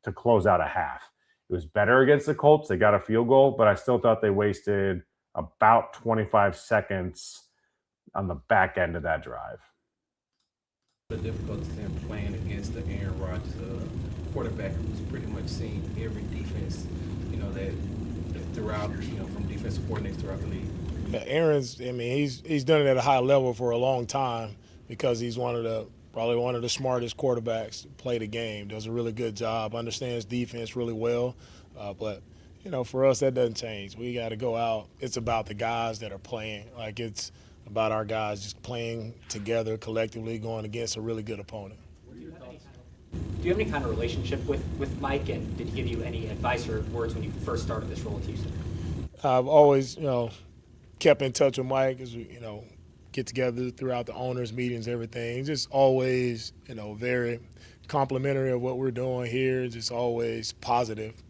S1: to close out a half. It was better against the Colts. They got a field goal, but I still thought they wasted about 25 seconds on the back end of that drive.
S17: The difficulties in playing against the Aaron Rodgers quarterback who's pretty much seen every defense, that throughout, from defensive coordinators throughout the league.
S15: Yeah, Aaron's, he's done it at a high level for a long time because he's probably one of the smartest quarterbacks to play the game. Does a really good job, understands defense really well. But for us, that doesn't change. We got to go out. It's about the guys that are playing. Like, it's about our guys just playing together collectively, going against a really good opponent.
S18: Do you have any kind of relationship with Mike, and did he give you any advice or words when you first started this role at Houston?
S15: I've always, kept in touch with Mike as we, get together throughout the owners' meetings, everything. Just always, very complimentary of what we're doing here. Just always positive.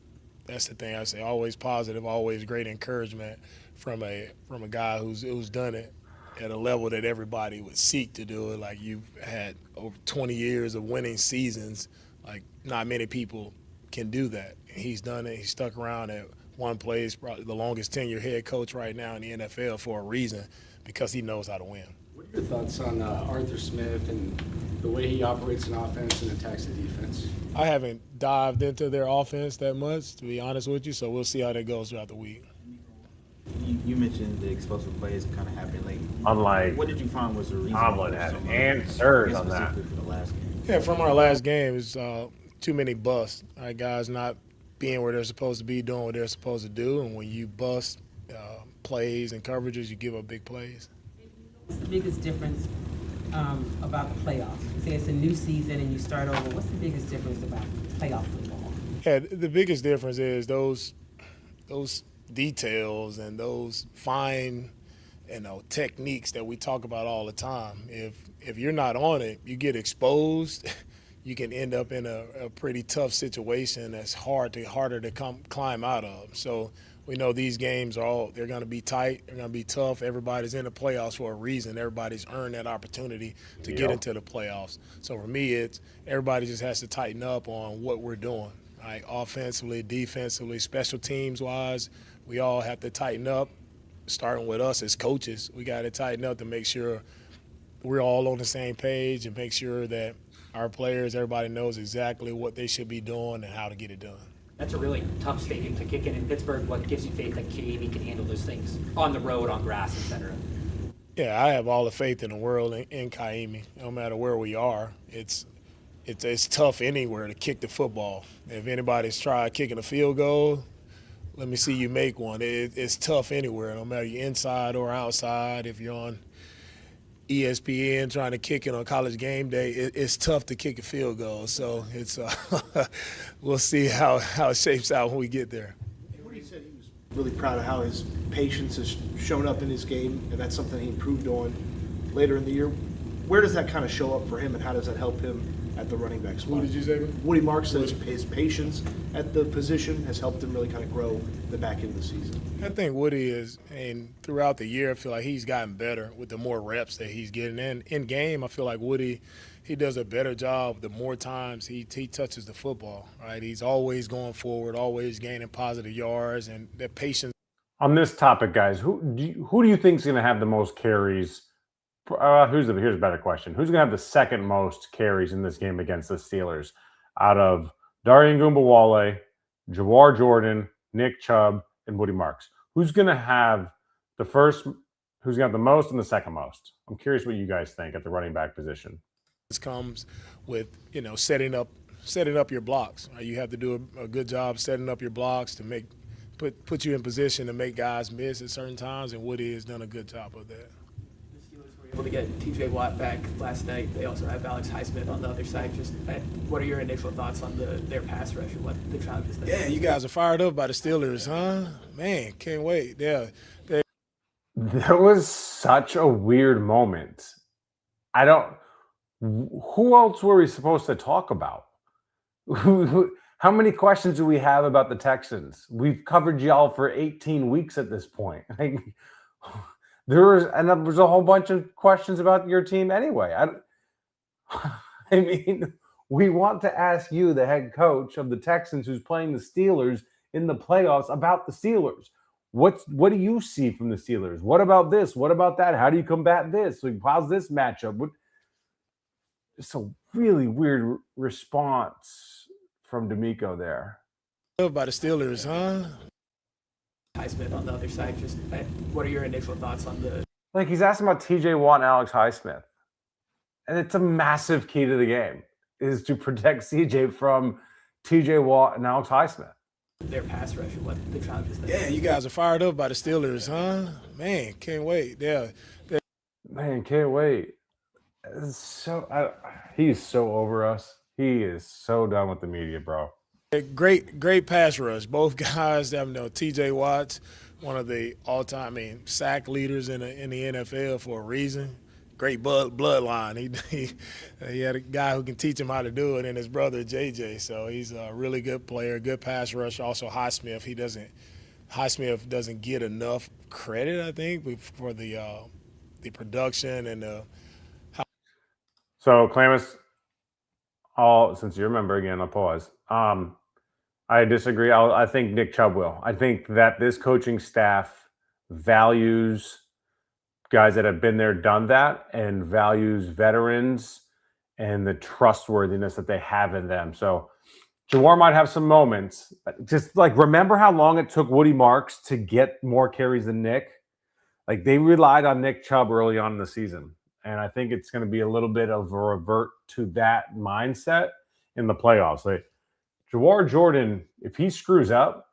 S15: That's the thing I say. Always positive. Always great encouragement from a guy who's done it at a level that everybody would seek to do it. Like, you've had over 20 years of winning seasons. Like, not many people can do that. He's done it. He's stuck around at one place, probably the longest tenured head coach right now in the NFL for a reason, because he knows how to win.
S19: What are your thoughts on Arthur Smith and the way he operates an offense and attacks the defense?
S15: I haven't dived into their offense that much, to be honest with you, so we'll see how that goes throughout the week.
S20: You mentioned the explosive plays kind of happened late.
S1: Unlike
S20: what did you find was the reason?
S1: Tomlin had answers on that.
S20: For the last game.
S15: Yeah, from our last game, it's too many busts. Guys not being where they're supposed to be, doing what they're supposed to do, and when you bust plays and coverages, you give up big plays.
S21: What's the biggest difference about the playoffs? You say it's a new season and you start over. What's the biggest difference about playoff football?
S15: Yeah, the biggest difference is those details and those fine, techniques that we talk about all the time. If you're not on it, you get exposed. You can end up in a pretty tough situation that's harder to climb out of. So we know these games they're going to be tight, they're going to be tough. Everybody's in the playoffs for a reason. Everybody's earned that opportunity to get into the playoffs. So for me, everybody just has to tighten up on what we're doing. Right? Offensively, defensively, special teams wise, we all have to tighten up. Starting with us as coaches, we got to tighten up to make sure we're all on the same page and make sure that our players, everybody knows exactly what they should be doing and how to get it done.
S18: That's a really tough stadium to kick in Pittsburgh. What gives you faith that Kaimi can handle those things on the road, on grass, etc.?
S15: Yeah, I have all the faith in the world in Kaimi. No matter where we are, it's tough anywhere to kick the football. If anybody's tried kicking a field goal, let me see you make one. It's tough anywhere, no matter you're inside or outside. If you're on ESPN trying to kick it on College game day, it's tough to kick a field goal. So it's we'll see how it shapes out when we get there.
S22: Woody said he was really proud of how his patience has shown up in his game, and that's something he improved on later in the year. Where does that kind of show up for him, and how does that help him at the running back spot?
S15: What did you say?
S22: Woody Marks says his patience at the position has helped him really kind of grow the back end of the season.
S15: I think Woody and throughout the year, I feel like he's gotten better with the more reps that he's getting. And in game, I feel like Woody, he does a better job the more times he touches the football, right? He's always going forward, always gaining positive yards, and that patience.
S1: On this topic, guys, who do you think is going to have the most carries? Here's a better question. Who's going to have the second most carries in this game against the Steelers out of Darian Gumbawale, Jawar Jordan, Nick Chubb, and Woody Marks? Who's going to have the most and the second most? I'm curious what you guys think at the running back position.
S15: This comes with, setting up your blocks. Right? You have to do a good job setting up your blocks to put you in position to make guys miss at certain times, and Woody has done a good job of that.
S23: Able to get TJ Watt back last night. They also have Alex Highsmith on the other side. Just what are your initial thoughts on their pass rush and what the challenges there?
S15: Yeah, you guys are fired up by the Steelers, huh? Man, can't wait. Yeah.
S1: That was such a weird moment. Who else were we supposed to talk about? How many questions do we have about the Texans? We've covered y'all for 18 weeks at this point. There was a whole bunch of questions about your team anyway. I mean, we want to ask you, the head coach of the Texans, who's playing the Steelers in the playoffs, about the Steelers. What do you see from the Steelers? What about this? What about that? How do you combat this? How's this matchup? It's a really weird response from DeMeco there.
S15: By the Steelers, huh?
S23: Highsmith on the other side. Just what are your initial thoughts on the?
S1: Like, he's asking about TJ Watt and Alex Highsmith, and it's a massive key to the game is to protect CJ from TJ Watt and Alex Highsmith.
S23: Their pass rush and what the challenges there.
S15: Yeah, you guys are fired up by the Steelers, huh? Man, can't wait. Yeah,
S1: man, can't wait. He's so over us. He is so done with the media, bro.
S15: Great pass rush. Both guys, T.J. Watts, one of the all-time, sack leaders in the NFL for a reason. Great bloodline. He had a guy who can teach him how to do it, and his brother J.J. So he's a really good player, good pass rush. Also, Highsmith. Highsmith doesn't get enough credit, I think, for the production and the.
S1: So, Clamus, since you're a member again, I'll pause. I disagree. I think Nick Chubb will. I think that this coaching staff values guys that have been there, done that, and values veterans and the trustworthiness that they have in them. So Jawar might have some moments. Just remember how long it took Woody Marks to get more carries than Nick? They relied on Nick Chubb early on in the season. And I think it's going to be a little bit of a revert to that mindset in the playoffs. Jawar Jordan, if he screws up,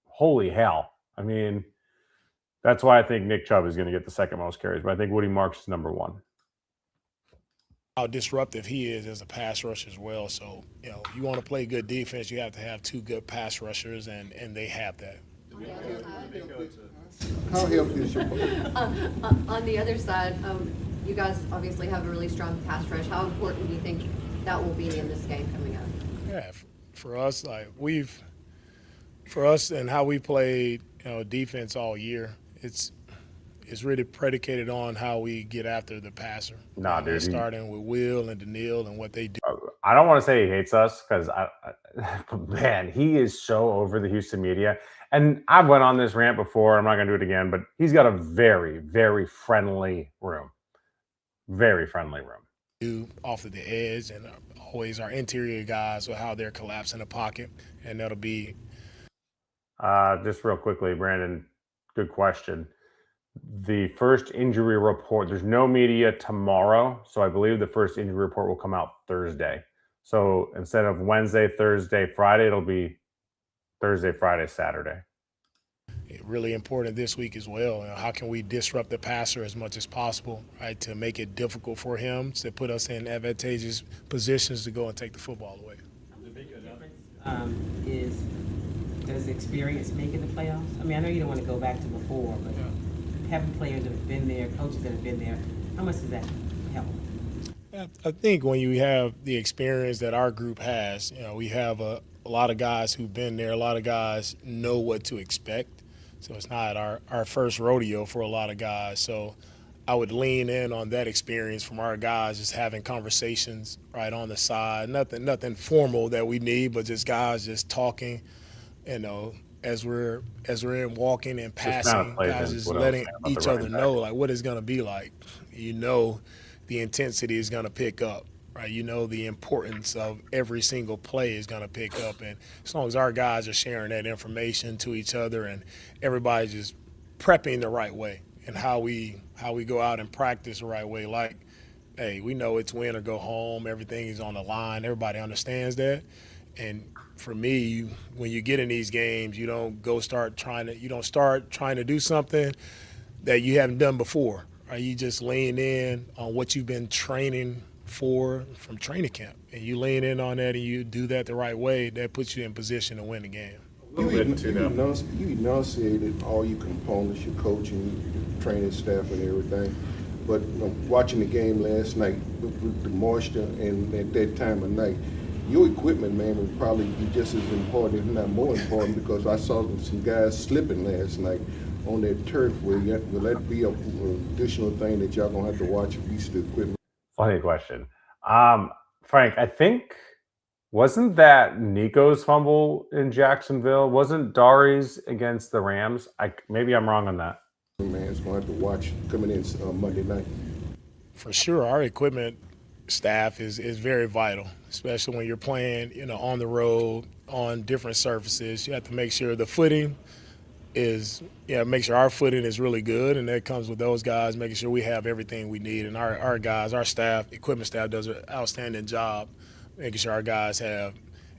S1: holy hell. That's why I think Nick Chubb is going to get the second most carries, but I think Woody Marks is number one.
S15: How disruptive he is as a pass rusher as well. So, you want to play good defense, you have to have two good pass rushers, and they have that.
S6: How helpful is your
S16: On the other side, you guys obviously have a really strong pass rush. How important do you think that will be in this game coming up?
S15: Yeah, for us, for us and how we played, defense all year, it's really predicated on how we get after the passer.
S1: Nah, dude.
S15: Starting with Will and Daniil and what they do.
S1: I don't want to say he hates us because, man, he is so over the Houston media. And I went on this rant before. I'm not going to do it again, but he's got a very, very friendly room. Very friendly room.
S15: Off of the edge, and always our interior guys with how they're collapsing the pocket, and that'll be.
S1: Just real quickly, Brandon, good question. The first injury report, there's no media tomorrow, so I believe the first injury report will come out Thursday. So instead of Wednesday, Thursday, Friday, it'll be Thursday, Friday, Saturday.
S15: Really important this week as well. How can we disrupt the passer as much as possible, right, to make it difficult for him, to put us in advantageous positions to go and take the football away.
S21: Does experience make it the playoffs? I know you don't want to go back to before, but having players that have been there, coaches that have been there, how much does that help?
S15: I think when you have the experience that our group has, we have a lot of guys who've been there, a lot of guys know what to expect. So it's not our first rodeo for a lot of guys. So I would lean in on that experience from our guys, just having conversations right on the side. Nothing formal that we need, but just guys just talking, as we're in walking and passing, guys just letting each other know what it's gonna be like. The intensity is gonna pick up. Right, the importance of every single play is going to pick up, and as long as our guys are sharing that information to each other, and everybody's just prepping the right way, and how we go out and practice the right way. Hey, we know it's win or go home. Everything is on the line. Everybody understands that, and for me, when you get in these games, you don't start trying to do something that you haven't done before. Right, you just lean in on what you've been training from training camp, and you lean in on that and you do that the right way, that puts you in position to win the game.
S6: You enunciated all your components, your coaching, your training staff and everything, but watching the game last night with the moisture and at that time of night, your equipment, man, would probably be just as important, if not more important, because I saw some guys slipping last night on that turf. Will that be an additional thing that y'all gonna have to watch, at least the equipment?
S1: Funny question. Frank, I think, wasn't that Nico's fumble in Jacksonville? Wasn't Dari's against the Rams? Maybe I'm wrong on that.
S6: Man, it's going to have to watch coming in Monday night.
S15: For sure, our equipment staff is very vital, especially when you're playing, on the road, on different surfaces. You have to make sure the footing make sure our footing is really good, and that comes with those guys making sure we have everything we need. And our guys, our staff, equipment staff does an outstanding job making sure our guys have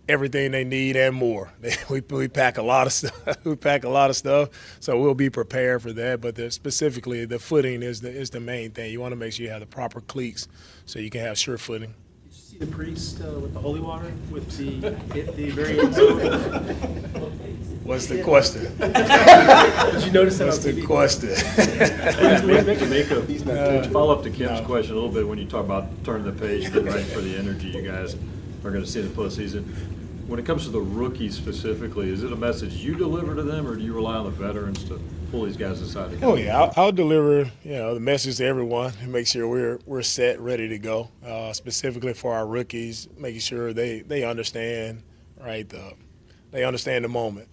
S15: everything they need and more. We pack a lot of stuff. So we'll be prepared for that. But specifically, the footing is the main thing. You want to make sure you have the proper cleats so you can have sure footing.
S21: Did you
S14: See the priest with the holy water with the very end zone?
S15: What's the question?
S14: Did you notice that?
S15: What's the question?
S7: DeMeco, follow up to Kim's question a little bit when you talk about turning the page, getting ready for the energy you guys are going to see in the postseason. When it comes to the rookies specifically, is it a message you deliver to them, or do you rely on the veterans to pull these guys aside? To
S15: Oh yeah, I'll deliver the message to everyone and make sure we're set, ready to go. Specifically for our rookies, making sure they understand, right? They understand the moment,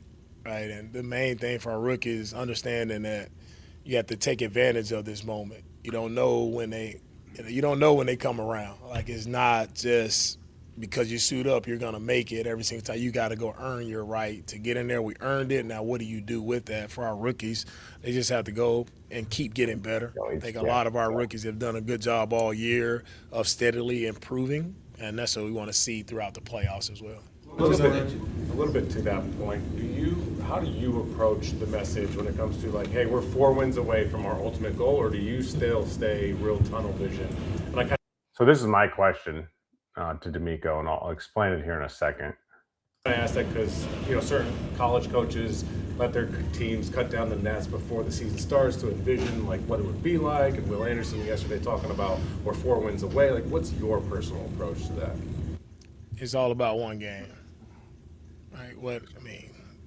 S15: right? And the main thing for our rookies is understanding that you have to take advantage of this moment. You don't know when they come around. Like, it's not just because you suit up, you're going to make it every single time. You got to go earn your right to get in there. We earned it. Now, what do you do with that? For our rookies, they just have to go and keep getting better. I think a lot of our rookies have done a good job all year of steadily improving, and that's what we want to see throughout the playoffs as well.
S11: A little bit to that point, how do you approach the message when it comes to, like, hey, we're 4 wins away from our ultimate goal, or do you still stay real tunnel vision?
S1: So this is my question to DeMeco, and I'll explain it here in a second.
S11: I ask that because certain college coaches let their teams cut down the nets before the season starts to envision like what it would be like. And Will Anderson yesterday talking about we're 4 wins away. Like, what's your personal approach to that?
S15: It's all about one game, right?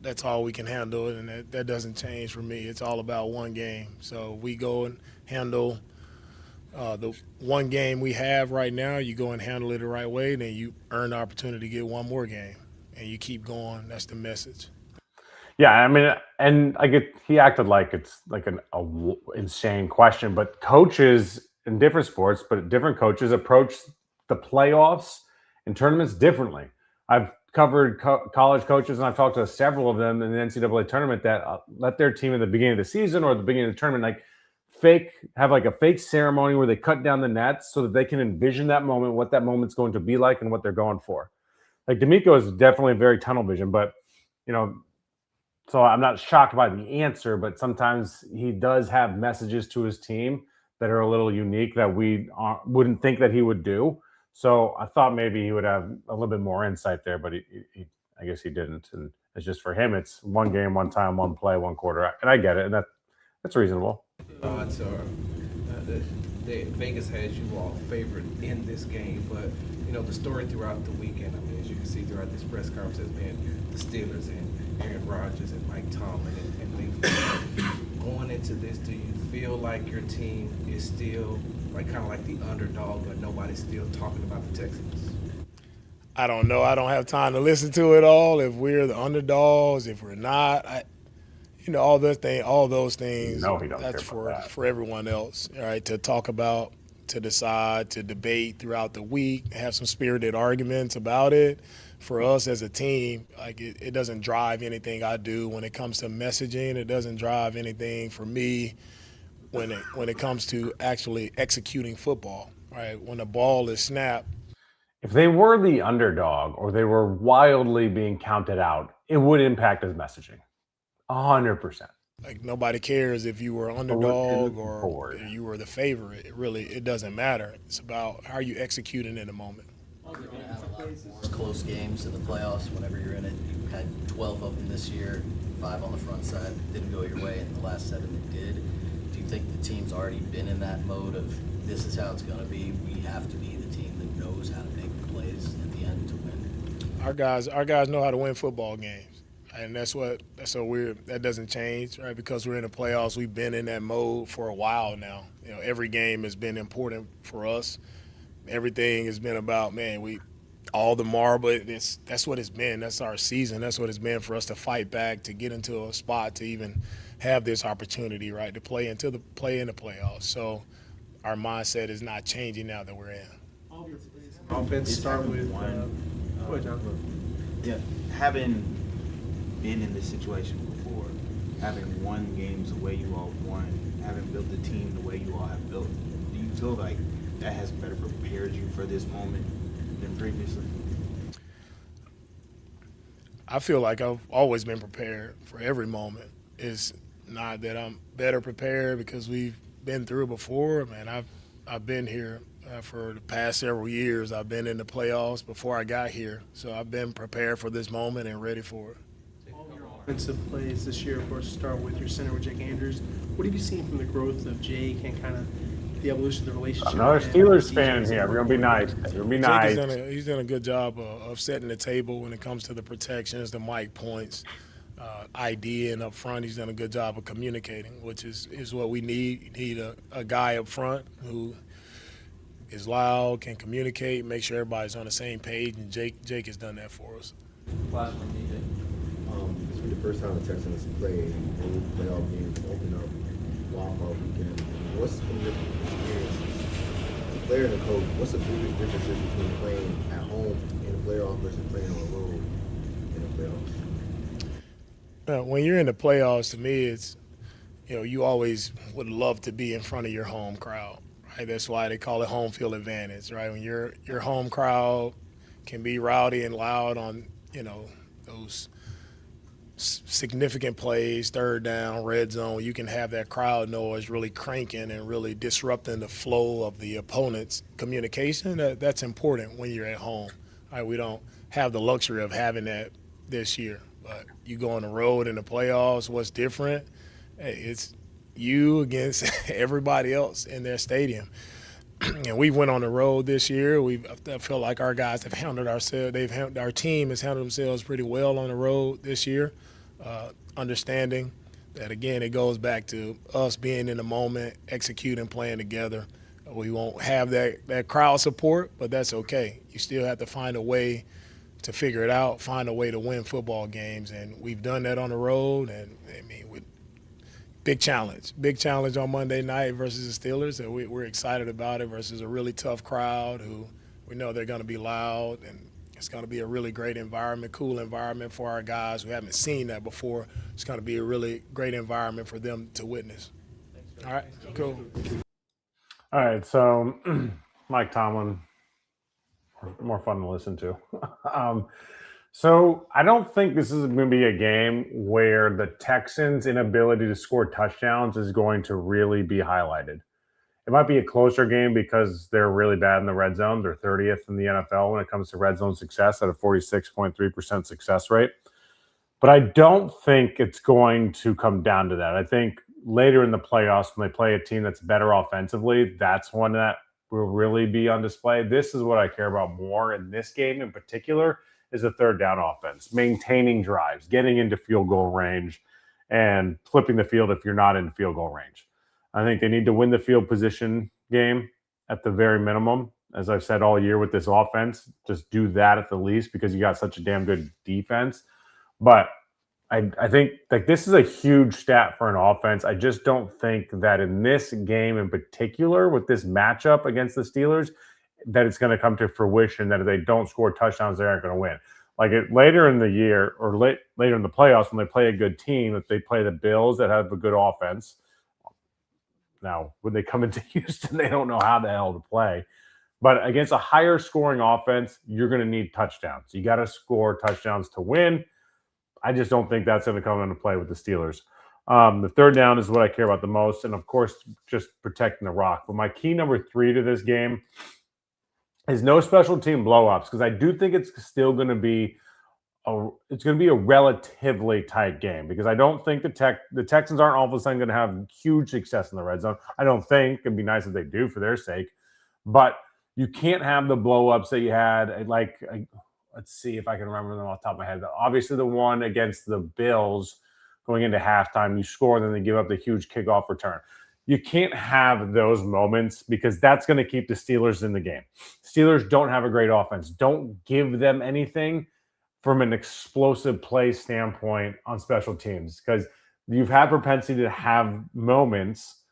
S15: That's all we can handle, and that doesn't change for me. It's all about one game. So we go and handle the one game we have right now. You go and handle it the right way, then you earn the opportunity to get one more game, and you keep going. That's the message.
S1: Yeah, I mean, and he acted like it's like an insane question, but coaches in different sports, but different coaches approach the playoffs and tournaments differently. I've covered college coaches, and I've talked to several of them in the NCAA tournament that let their team at the beginning of the season or the beginning of the tournament have like a fake ceremony where they cut down the nets so that they can envision that moment, what that moment's going to be like, and what they're going for. Like, DeMeco is definitely very tunnel vision, but so I'm not shocked by the answer, but sometimes he does have messages to his team that are a little unique that we wouldn't think that he would do. So I thought maybe he would have a little bit more insight there, but I guess he didn't. And it's just for him, it's one game, one time, one play, one quarter. And I get it, and that's reasonable.
S17: Odds are Vegas has you all favored in this game, but the story throughout the weekend, I mean, as you can see throughout this press conference, has been the Steelers and Aaron Rodgers and Mike Tomlin and things. Going into this, do you feel like your team is still kind of like the underdog, but nobody's still talking about the Texans?
S15: I don't know. I don't have time to listen to it all. If we're the underdogs, if we're not, all those things.
S1: No, he don't
S15: that's
S1: care about that.
S15: For everyone else, all right, to talk about, to decide, to debate throughout the week, have some spirited arguments about it. For us as a team, it doesn't drive anything I do when it comes to messaging. It doesn't drive anything for me when it comes to actually executing football, right? When the ball is snapped.
S1: If they were the underdog or they were wildly being counted out, it would impact his messaging. 100%.
S15: Like, nobody cares if you were an underdog or you were the favorite. It doesn't matter. It's about how you executing in the moment.
S10: You're going to have a lot more close games in the playoffs whenever you're in it. You had 12 of them this year, 5 on the front side. Didn't go your way, and the last 7 that did. Do you think the team's already been in that mode of this is how it's going to be? We have to be the team that knows how to make the plays at the end to win.
S15: Our guys know how to win football games. And that's so weird. That doesn't change, right? Because we're in the playoffs, we've been in that mode for a while now. Every game has been important for us. Everything has been about, all the marble. That's what it's been. That's our season. That's what it's been for us to fight back, to get into a spot, to even have this opportunity, right, to play in the playoffs. So our mindset is not changing now that we're in.
S9: Offense start with
S20: go ahead, John. Yeah, having been in this situation before, having won games the way you all won, having built the team the way you all have built, do you feel like that has better prepared you for this moment than previously?
S15: I feel like I've always been prepared for every moment. It's not that I'm better prepared because we've been through it before. Man, I've been here For the past several years, I've been in the playoffs before I got here. So I've been prepared for this moment and ready for it.
S14: Offensive plays this year, of course, start with your center with Jake Andrews. What have you seen from the growth of Jake and kind of the evolution of the relationship?
S11: Another Steelers fan in here. We're gonna be nice. We're gonna be nice.
S15: He's done a good job of setting the table when it comes to the protections, the mic points, ID, and up front, he's done a good job of communicating, which is what we need. You need a guy up front who is loud, can communicate, make sure everybody's on the same page, and Jake has done that for us.
S3: Last one, DJ. This will be the first time the Texans played a playoff game to open up Wild Card Weekend. What's been your experience as a player and a coach? What's the biggest differences between playing at home in the playoffs versus playing on the road in the playoffs?
S15: When you're in the playoffs, to me, it's you always would love to be in front of your home crowd, right? That's why they call it home field advantage, right? When your home crowd can be rowdy and loud on those significant plays, third down, red zone, you can have that crowd noise really cranking and really disrupting the flow of the opponent's communication. That's important when you're at home. Right? We don't have the luxury of having that this year. But you go on the road in the playoffs, what's different? Hey, it's you against everybody else in their stadium. And we went on the road this year. I feel like our guys have handled ourselves. Our team has handled themselves pretty well on the road this year, understanding that, again, it goes back to us being in the moment, executing, playing together. We won't have that crowd support, but that's okay. You still have to find a way to figure it out, find a way to win football games, and we've done that on the road. And with big challenge on Monday night versus the Steelers, and we're excited about it versus a really tough crowd who we know they're going to be loud, and it's going to be a really great environment, cool environment for our guys who haven't seen that before. It's going to be a really great environment for them to witness. All right, cool.
S11: All right, so Mike Tomlin, more fun to listen to. So I don't think this is going to be a game where the Texans' inability to score touchdowns is going to really be highlighted. It might be a closer game because they're really bad in the red zone. They're 30th in the NFL when it comes to red zone success at a 46.3% success rate. But I don't think it's going to come down to that. I think later in the playoffs, when they play a team that's better offensively, that's one that will really be on display. This is what I care about more in this game in particular, is a third down offense, maintaining drives, getting into field goal range, and flipping the field if you're not in field goal range. I think they need to win the field position game at the very minimum. As I've said all year with this offense, just do that at the least because you got such a damn good defense. But I think this is a huge stat for an offense. I just don't think that in this game in particular, with this matchup against the Steelers, that it's going to come to fruition that if they don't score touchdowns, they aren't going to win. Later in the year or later in the playoffs, when they play a good team, if they play the Bills that have a good offense. Now, when they come into Houston, they don't know how the hell to play. But against a higher scoring offense, you're going to need touchdowns. You got to score touchdowns to win. I just don't think that's going to come into play with the Steelers. The third down is what I care about the most. And, of course, just protecting the rock. But my key number 3 to this game is no special team blow-ups, because I do think it's still going to be a relatively tight game, because I don't think the Texans aren't all of a sudden going to have huge success in the red zone. I don't think. It'd be nice if they do for their sake. But you can't have the blow-ups that you had, let's see if I can remember them off the top of my head. Obviously, the one against the Bills going into halftime, you score, and then they give up the huge kickoff return. You can't have those moments because that's going to keep the Steelers in the game. Steelers don't have a great offense. Don't give them anything from an explosive play standpoint on special teams, because you've had propensity to have moments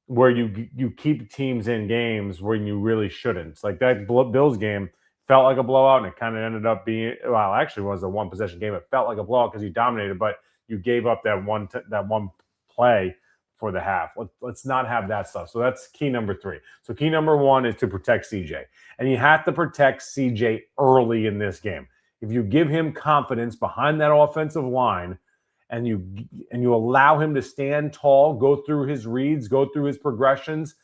S11: where you keep teams in games where you really shouldn't. Like that Bills game felt like a blowout, and it kind of ended up being, well, actually was a one-possession game. It felt like a blowout because you dominated, but you gave up that one play for the half. Let's not have that stuff. So that's key number 3. So key number 1 is to protect CJ. And you have to protect CJ early in this game. If you give him confidence behind that offensive line and you allow him to stand tall, go through his reads, go through his progressions,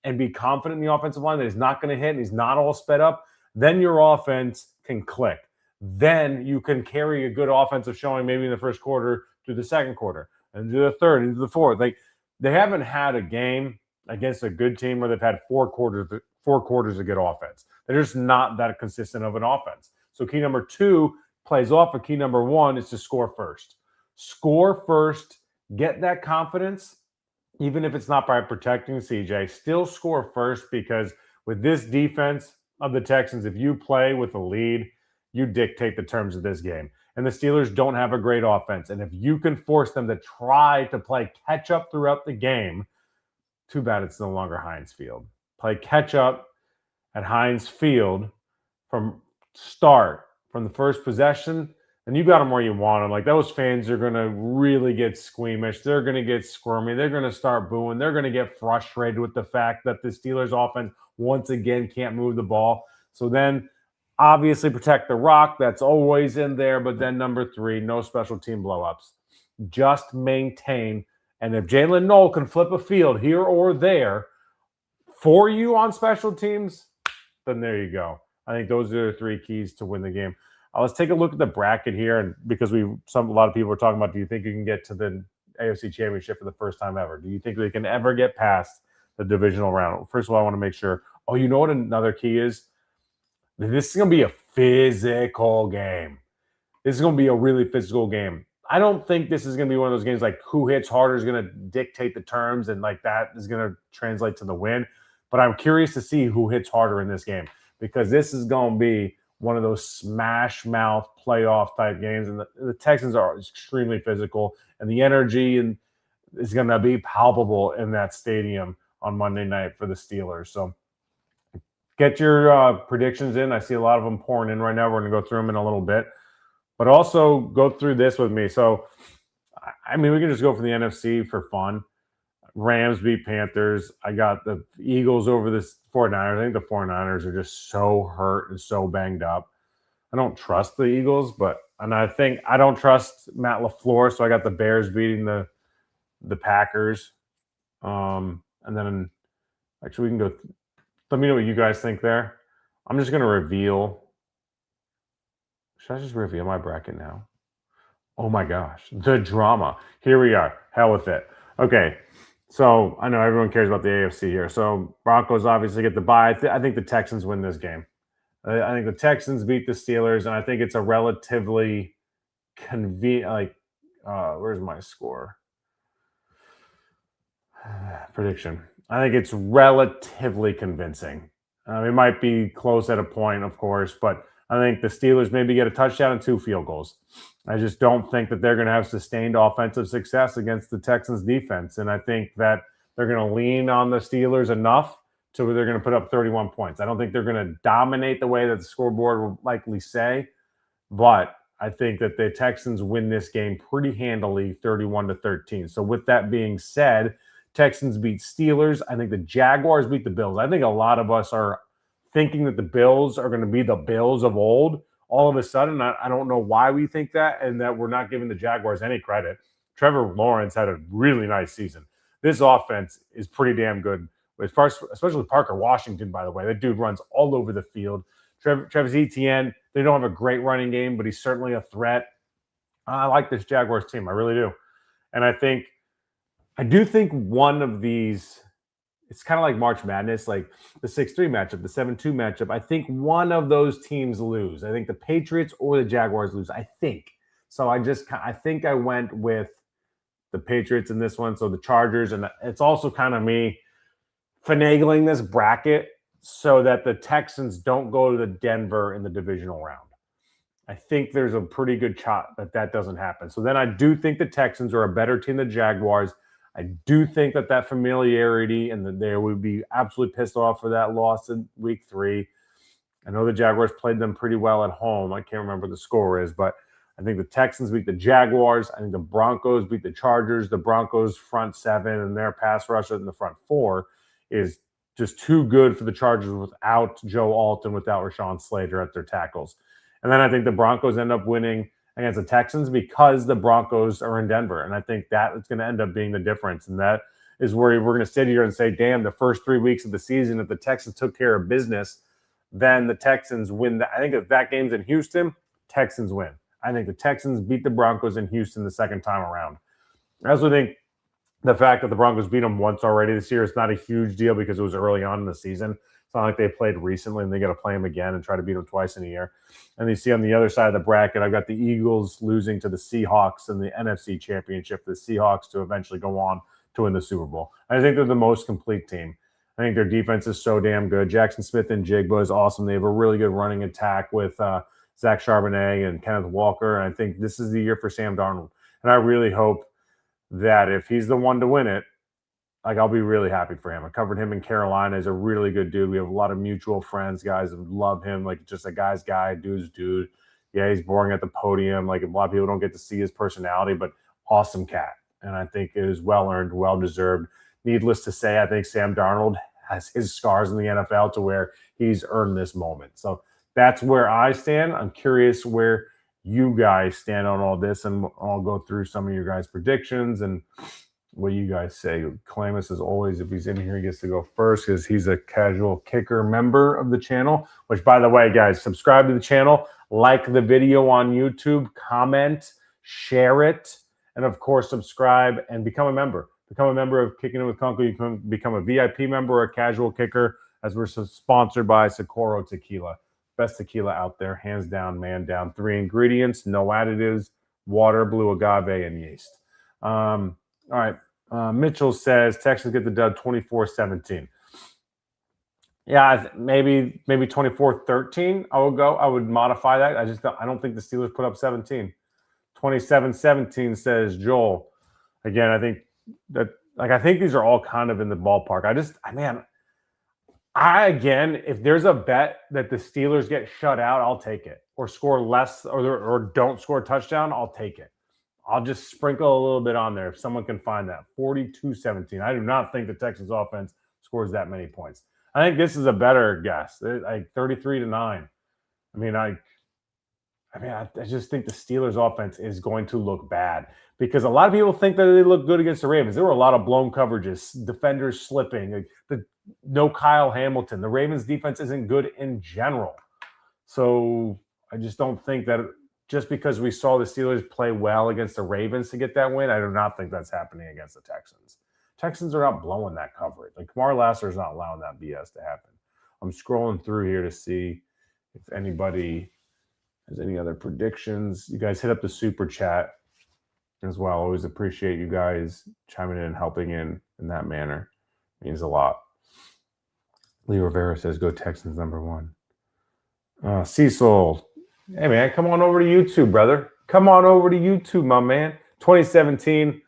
S1: and be confident in the offensive line that he's not going to hit and he's not all sped up, then your offense can click. Then you can carry a good offensive showing maybe in the first quarter through the second quarter and to the third into the fourth. Like, they haven't had a game against a good team where they've had four quarters of good offense. They're just not that consistent of an offense. So key number 2 plays off of key number 1 is to score first. Score first, get that confidence, even if it's not by protecting CJ, still score first, because with this defense of the Texans, if you play with a lead, you dictate the terms of this game. And the Steelers don't have a great offense. And if you can force them to try to play catch up throughout the game, too bad it's no longer Heinz Field. Play catch up at Heinz Field from the first possession, and you got them where you want them. Like, those fans are going to really get squeamish. They're going to get squirmy. They're going to start booing. They're going to get frustrated with the fact that the Steelers offense once again can't move the ball. So then obviously protect the rock. That's always in there. But then number 3, no special team blowups. Just maintain. And if Jalen Noel can flip a field here or there for you on special teams, then there you go. I think those are the 3 keys to win the game. Let's take a look at the bracket here, and because a lot of people are talking about, do you think you can get to the AFC Championship for the first time ever? Do you think they can ever get past the divisional round? First of all, I want to make sure. Oh, you know what another key is? This is going to be a physical game. This is going to be a really physical game. I don't think this is going to be one of those games like who hits harder is going to dictate the terms, and like that is going to translate to the win. But I'm curious to see who hits harder in this game, because this is going to be one of those smash mouth playoff type games. And the Texans are extremely physical, and the energy is going to be palpable in that stadium on Monday night for the Steelers. So get your predictions in. I see a lot of them pouring in right now. We're going to go through them in a little bit, but also go through this with me. So, I mean, we can just go for the NFC for fun. Rams beat Panthers. I got the Eagles over the 49ers. I think the 49ers are just so hurt and so banged up. I don't trust the Eagles, and I think I don't trust Matt LaFleur, so I got the Bears beating the Packers. And then actually we can go. Let me know what you guys think there. I'm just going to reveal. Should I just reveal my bracket now? Oh my gosh, the drama. Here we are. Hell with it. Okay. So I know everyone cares about the AFC here. So Broncos obviously get the bye. I think the Texans win this game. I think the Texans beat the Steelers, and I think it's a relatively convenient. Where's my score? Prediction. I think it's relatively convincing. It might be close at a point, of course, but I think the Steelers maybe get a touchdown and 2 field goals. I just don't think that they're going to have sustained offensive success against the Texans defense. And I think that they're going to lean on the Steelers enough to where they're going to put up 31 points. I don't think they're going to dominate the way that the scoreboard will likely say, but I think that the Texans win this game pretty handily, 31-13. So with that being said, Texans beat Steelers. I think the Jaguars beat the Bills. I think a lot of us are thinking that the Bills are going to be the Bills of old. All of a sudden, I don't know why we think that, and that we're not giving the Jaguars any credit. Trevor Lawrence had a really nice season. This offense is pretty damn good, especially Parker Washington, by the way. That dude runs all over the field. Travis Etienne, they don't have a great running game, but he's certainly a threat. I like this Jaguars team. I really do. And I do think one of these, it's kind of like March Madness, like the 6-3 matchup, the 7-2 matchup. I think one of those teams lose. I think the Patriots or the Jaguars lose, I think. So I think I went with the Patriots in this one, so the Chargers. And it's also kind of me finagling this bracket so that the Texans don't go to Denver in the divisional round. I think there's a pretty good shot that doesn't happen. So then I do think the Texans are a better team than the Jaguars. I do think that familiarity and that they would be absolutely pissed off for that loss in week 3. I know the Jaguars played them pretty well at home. I can't remember what the score is, but I think the Texans beat the Jaguars. I think the Broncos beat the Chargers. The Broncos front 7 and their pass rush in the front 4 is just too good for the Chargers without Joe Alton, without Rashawn Slater at their tackles. And then I think the Broncos end up winning against the Texans because the Broncos are in Denver. And I think that is going to end up being the difference. And that is where we're going to sit here and say, damn, the first 3 weeks of the season, if the Texans took care of business, then the Texans win. I think if that game's in Houston, Texans win. I think the Texans beat the Broncos in Houston the second time around. I also think the fact that the Broncos beat them once already this year is not a huge deal because it was early on in the season. It's not like they played recently and they got to play them again and try to beat them twice in a year. And you see on the other side of the bracket, I've got the Eagles losing to the Seahawks in the NFC Championship, the Seahawks to eventually go on to win the Super Bowl. I think they're the most complete team. I think their defense is so damn good. Jackson Smith and Jigba is awesome. They have a really good running attack with Zach Charbonnet and Kenneth Walker. And I think this is the year for Sam Darnold. And I really hope that if he's the one to win it, like, I'll be really happy for him. I covered him in Carolina. He's a really good dude. We have a lot of mutual friends, guys that love him. Like, just a guy's guy, dude's dude. Yeah, he's boring at the podium. Like, a lot of people don't get to see his personality, but awesome cat. And I think it is well-earned, well-deserved. Needless to say, I think Sam Darnold has his scars in the NFL to where he's earned this moment. So that's where I stand. I'm curious where you guys stand on all this, and I'll go through some of your guys' predictions and what you guys say. Clamus, as always, if he's in here, he gets to go first because he's a casual kicker member of the channel, which, by the way, guys, subscribe to the channel, like the video on YouTube, comment, share it, and, of course, subscribe and become a member. Become a member of Kicking It with Kunkel. You can become a VIP member or a casual kicker, as we're sponsored by Socorro Tequila. Best tequila out there, hands down, man down. 3 ingredients, no additives, water, blue agave, and yeast. All right. Mitchell says Texans get the dub 24-17. Yeah, maybe 24-13. I would go. I would modify that. I don't think the Steelers put up 17. 27-17 says Joel. Again, I think these are all kind of in the ballpark. Again, if there's a bet that the Steelers get shut out, I'll take it. Or score less or don't score a touchdown, I'll take it. I'll just sprinkle a little bit on there if someone can find that. 42-17. I do not think the Texans offense scores that many points. I think this is a better guess, like 33-9. I just think the Steelers offense is going to look bad because a lot of people think that they look good against the Ravens. There were a lot of blown coverages, defenders slipping, no Kyle Hamilton. The Ravens defense isn't good in general. So I just don't think that just because we saw the Steelers play well against the Ravens to get that win, I do not think that's happening against the Texans. Texans are not blowing that coverage. Like, Kamar Lasser is not allowing that BS to happen. I'm scrolling through here to see if anybody has any other predictions. You guys hit up the super chat as well. Always appreciate you guys chiming in and helping in that manner. It means a lot. Lee Rivera says, go Texans #1. Cecil, hey, man, come on over to YouTube, brother. Come on over to YouTube, my man. 2017.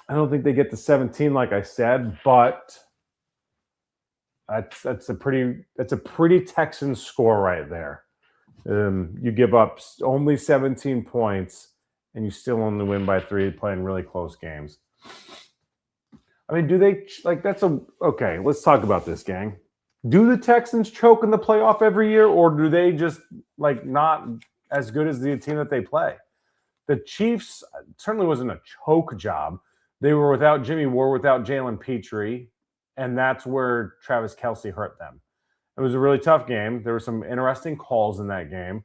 S1: I don't think they get to 17, like I said, but that's a pretty Texan score right there. You give up only 17 points, and you still only win by 3, playing really close games. Do they okay? Let's talk about this, gang. Do the Texans choke in the playoff every year, or do they just not as good as the team that they play? The Chiefs certainly wasn't a choke job. They were without Jimmy Ward, without Jalen Petrie, and that's where Travis Kelce hurt them. It was a really tough game. There were some interesting calls in that game.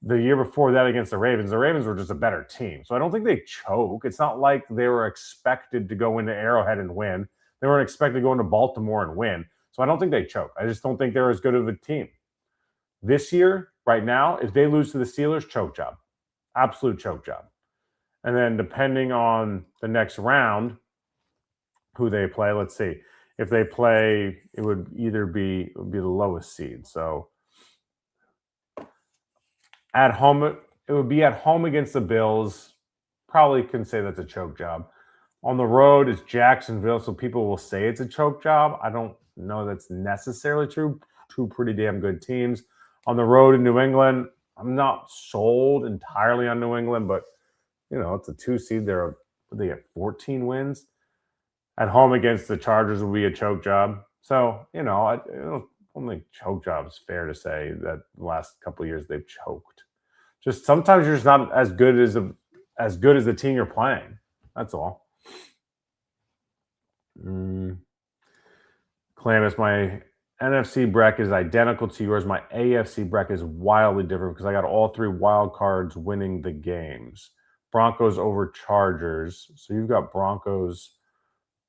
S1: The year before that against the Ravens were just a better team. So I don't think they choke. It's not like they were expected to go into Arrowhead and win. They weren't expected to go into Baltimore and win. So I don't think they choke. I just don't think they're as good of a team. This year, right now, if they lose to the Steelers, choke job. Absolute choke job. And then depending on the next round, who they play, let's see. If they play, it would be the lowest seed. So at home, it would be at home against the Bills. Probably can say that's a choke job. On the road, it's Jacksonville, so people will say it's a choke job. I don't know that's necessarily true. 2 pretty damn good teams. On the road in New England, I'm not sold entirely on New England, but, it's a 2 seed. They get 14 wins. At home against the Chargers will be a choke job. So, I don't think choke job is fair to say that the last couple of years they've choked. Just sometimes you're just not as good as the team you're playing. That's all. Clamus, my NFC bracket is identical to yours. My AFC bracket is wildly different because I got all 3 wild cards winning the games. Broncos over Chargers. So you've got Broncos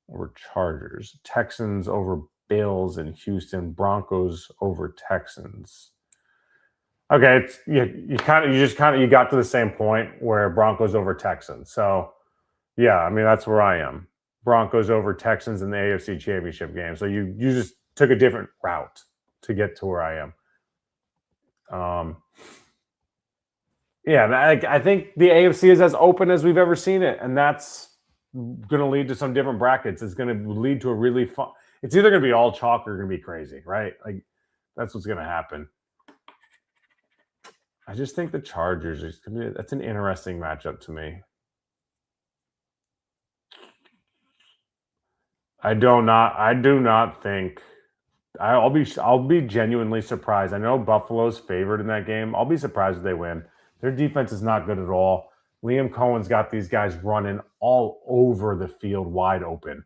S1: over Chargers. Texans over Bills in Houston. Broncos over Texans. Okay, you got to the same point where Broncos over Texans. So yeah, I mean that's where I am. Broncos over Texans in the AFC Championship game. So you just took a different route to get to where I am. Yeah, I think the AFC is as open as we've ever seen it, and that's going to lead to some different brackets. It's going to lead to a really fun. It's either going to be all chalk or going to be crazy, right? Like that's what's going to happen. I just think the Chargers is going to be. That's an interesting matchup to me. I do not think. I'll be genuinely surprised. I know Buffalo's favored in that game. I'll be surprised if they win. Their defense is not good at all. Liam Cohen's got these guys running all over the field wide open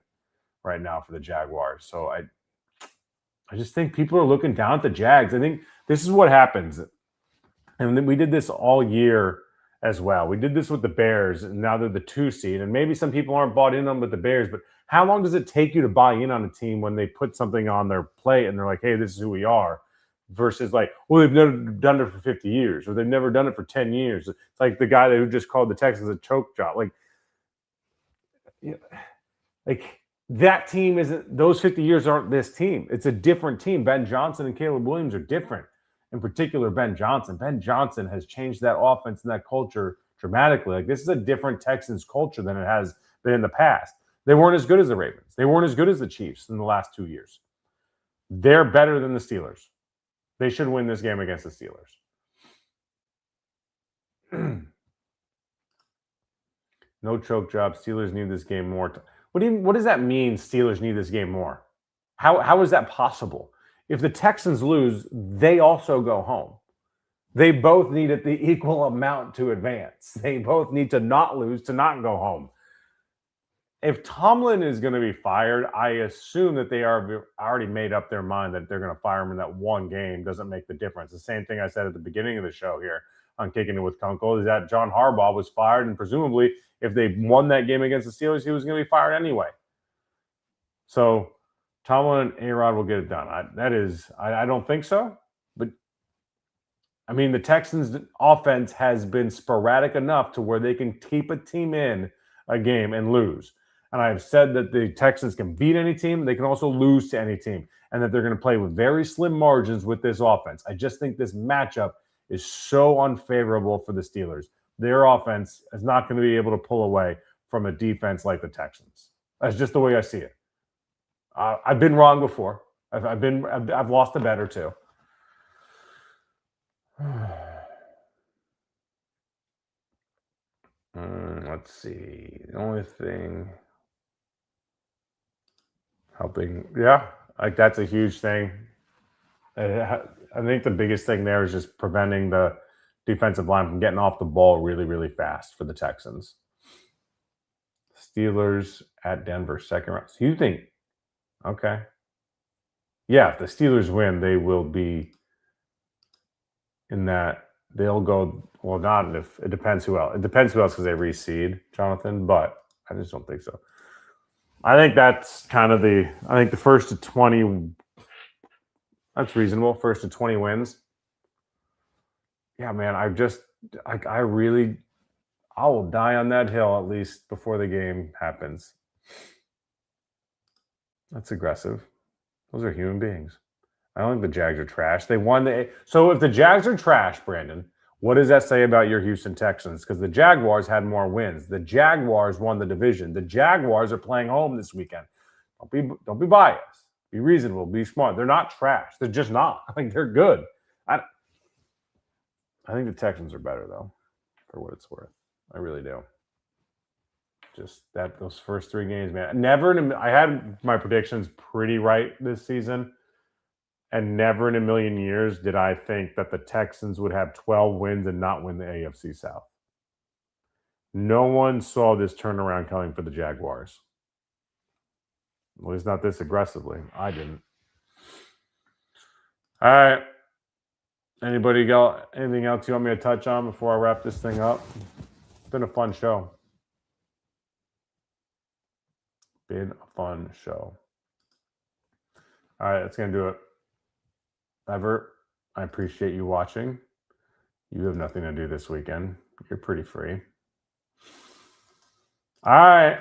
S1: right now for the Jaguars. So I just think people are looking down at the Jags. I think this is what happens. And we did this all year as well. We did this with the Bears, and now they're the 2 seed. And maybe some people aren't bought in on with the Bears, but how long does it take you to buy in on a team when they put something on their plate and they're like, hey, this is who we are, versus like, well, they've never done it for 50 years or they've never done it for 10 years. It's like the guy who just called the Texans a choke job. Like that team isn't, those 50 years aren't this team. It's a different team. Ben Johnson and Caleb Williams are different. In particular, Ben Johnson. Ben Johnson has changed that offense and that culture dramatically. Like this is a different Texans culture than it has been in the past. They weren't as good as the Ravens. They weren't as good as the Chiefs in the last 2 years. They're better than the Steelers. They should win this game against the Steelers. No choke job. Steelers need this game more. What does that mean, Steelers need this game more? How is that possible? If the Texans lose, they also go home. They both need it the equal amount to advance. They both need to not lose to not go home. If Tomlin is going to be fired, I assume that they are already made up their mind that they're going to fire him in that one game. Doesn't make the difference. The same thing I said at the beginning of the show here on Kicking It with Kunkel is that John Harbaugh was fired, and presumably if they won that game against the Steelers, he was going to be fired anyway. So Tomlin and A-Rod will get it done. I don't think so, but I mean the Texans' offense has been sporadic enough to where they can keep a team in a game and lose. And I've said that the Texans can beat any team. They can also lose to any team. And that they're going to play with very slim margins with this offense. I just think this matchup is so unfavorable for the Steelers. Their offense is not going to be able to pull away from a defense like the Texans. That's just the way I see it. I've been wrong before. I've lost a bet or two. Let's see. The only thing helping, yeah, like that's a huge thing. I think the biggest thing there is just preventing the defensive line from getting off the ball really, really fast for the Texans. Steelers at Denver, second round. So you think, okay. Yeah, if the Steelers win, they will be in that. They'll go, well, not if it depends who else. It depends who else because they reseed, Jonathan, but I just don't think so. I think that's kind of I think the first to 20, that's reasonable. First to 20 wins. Yeah, man, I will die on that hill at least before the game happens. That's aggressive. Those are human beings. I don't think the Jags are trash. They won so if the Jags are trash, Brandon, what does that say about your Houston Texans? Because the Jaguars had more wins. The Jaguars won the division. The Jaguars are playing home this weekend. Don't be biased. Be reasonable. Be smart. They're not trash. They're just not. I think they're good. I think the Texans are better though, for what it's worth. I really do. Just those first 3 games, man. I had my predictions pretty right this season. And never in a million years did I think that the Texans would have 12 wins and not win the AFC South. No one saw this turnaround coming for the Jaguars. At least not this aggressively. I didn't. All right. Anybody got anything else you want me to touch on before I wrap this thing up? It's been a fun show. Been a fun show. All right, that's going to do it. Everett, I appreciate you watching. You have nothing to do this weekend. You're pretty free. All right.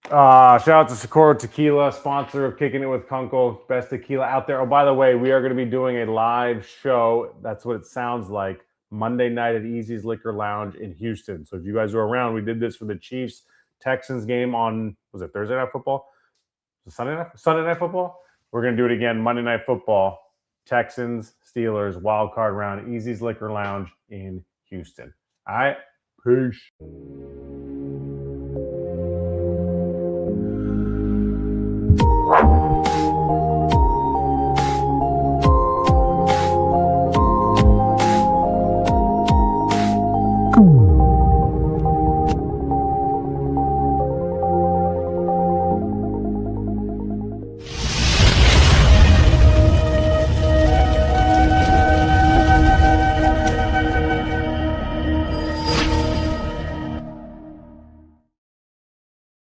S1: Shout out to Socorro Tequila, sponsor of Kicking It with Kunkel, best tequila out there. Oh, by the way, we are going to be doing a live show. That's what it sounds like. Monday night at Easy's Liquor Lounge in Houston. So if you guys are around, we did this for the Chiefs Texans game on, was it Thursday Night Football? Sunday Night Football? We're going to do it again Monday Night Football. Texans, Steelers, wild card round, Easy's Liquor Lounge in Houston. All right. Peace.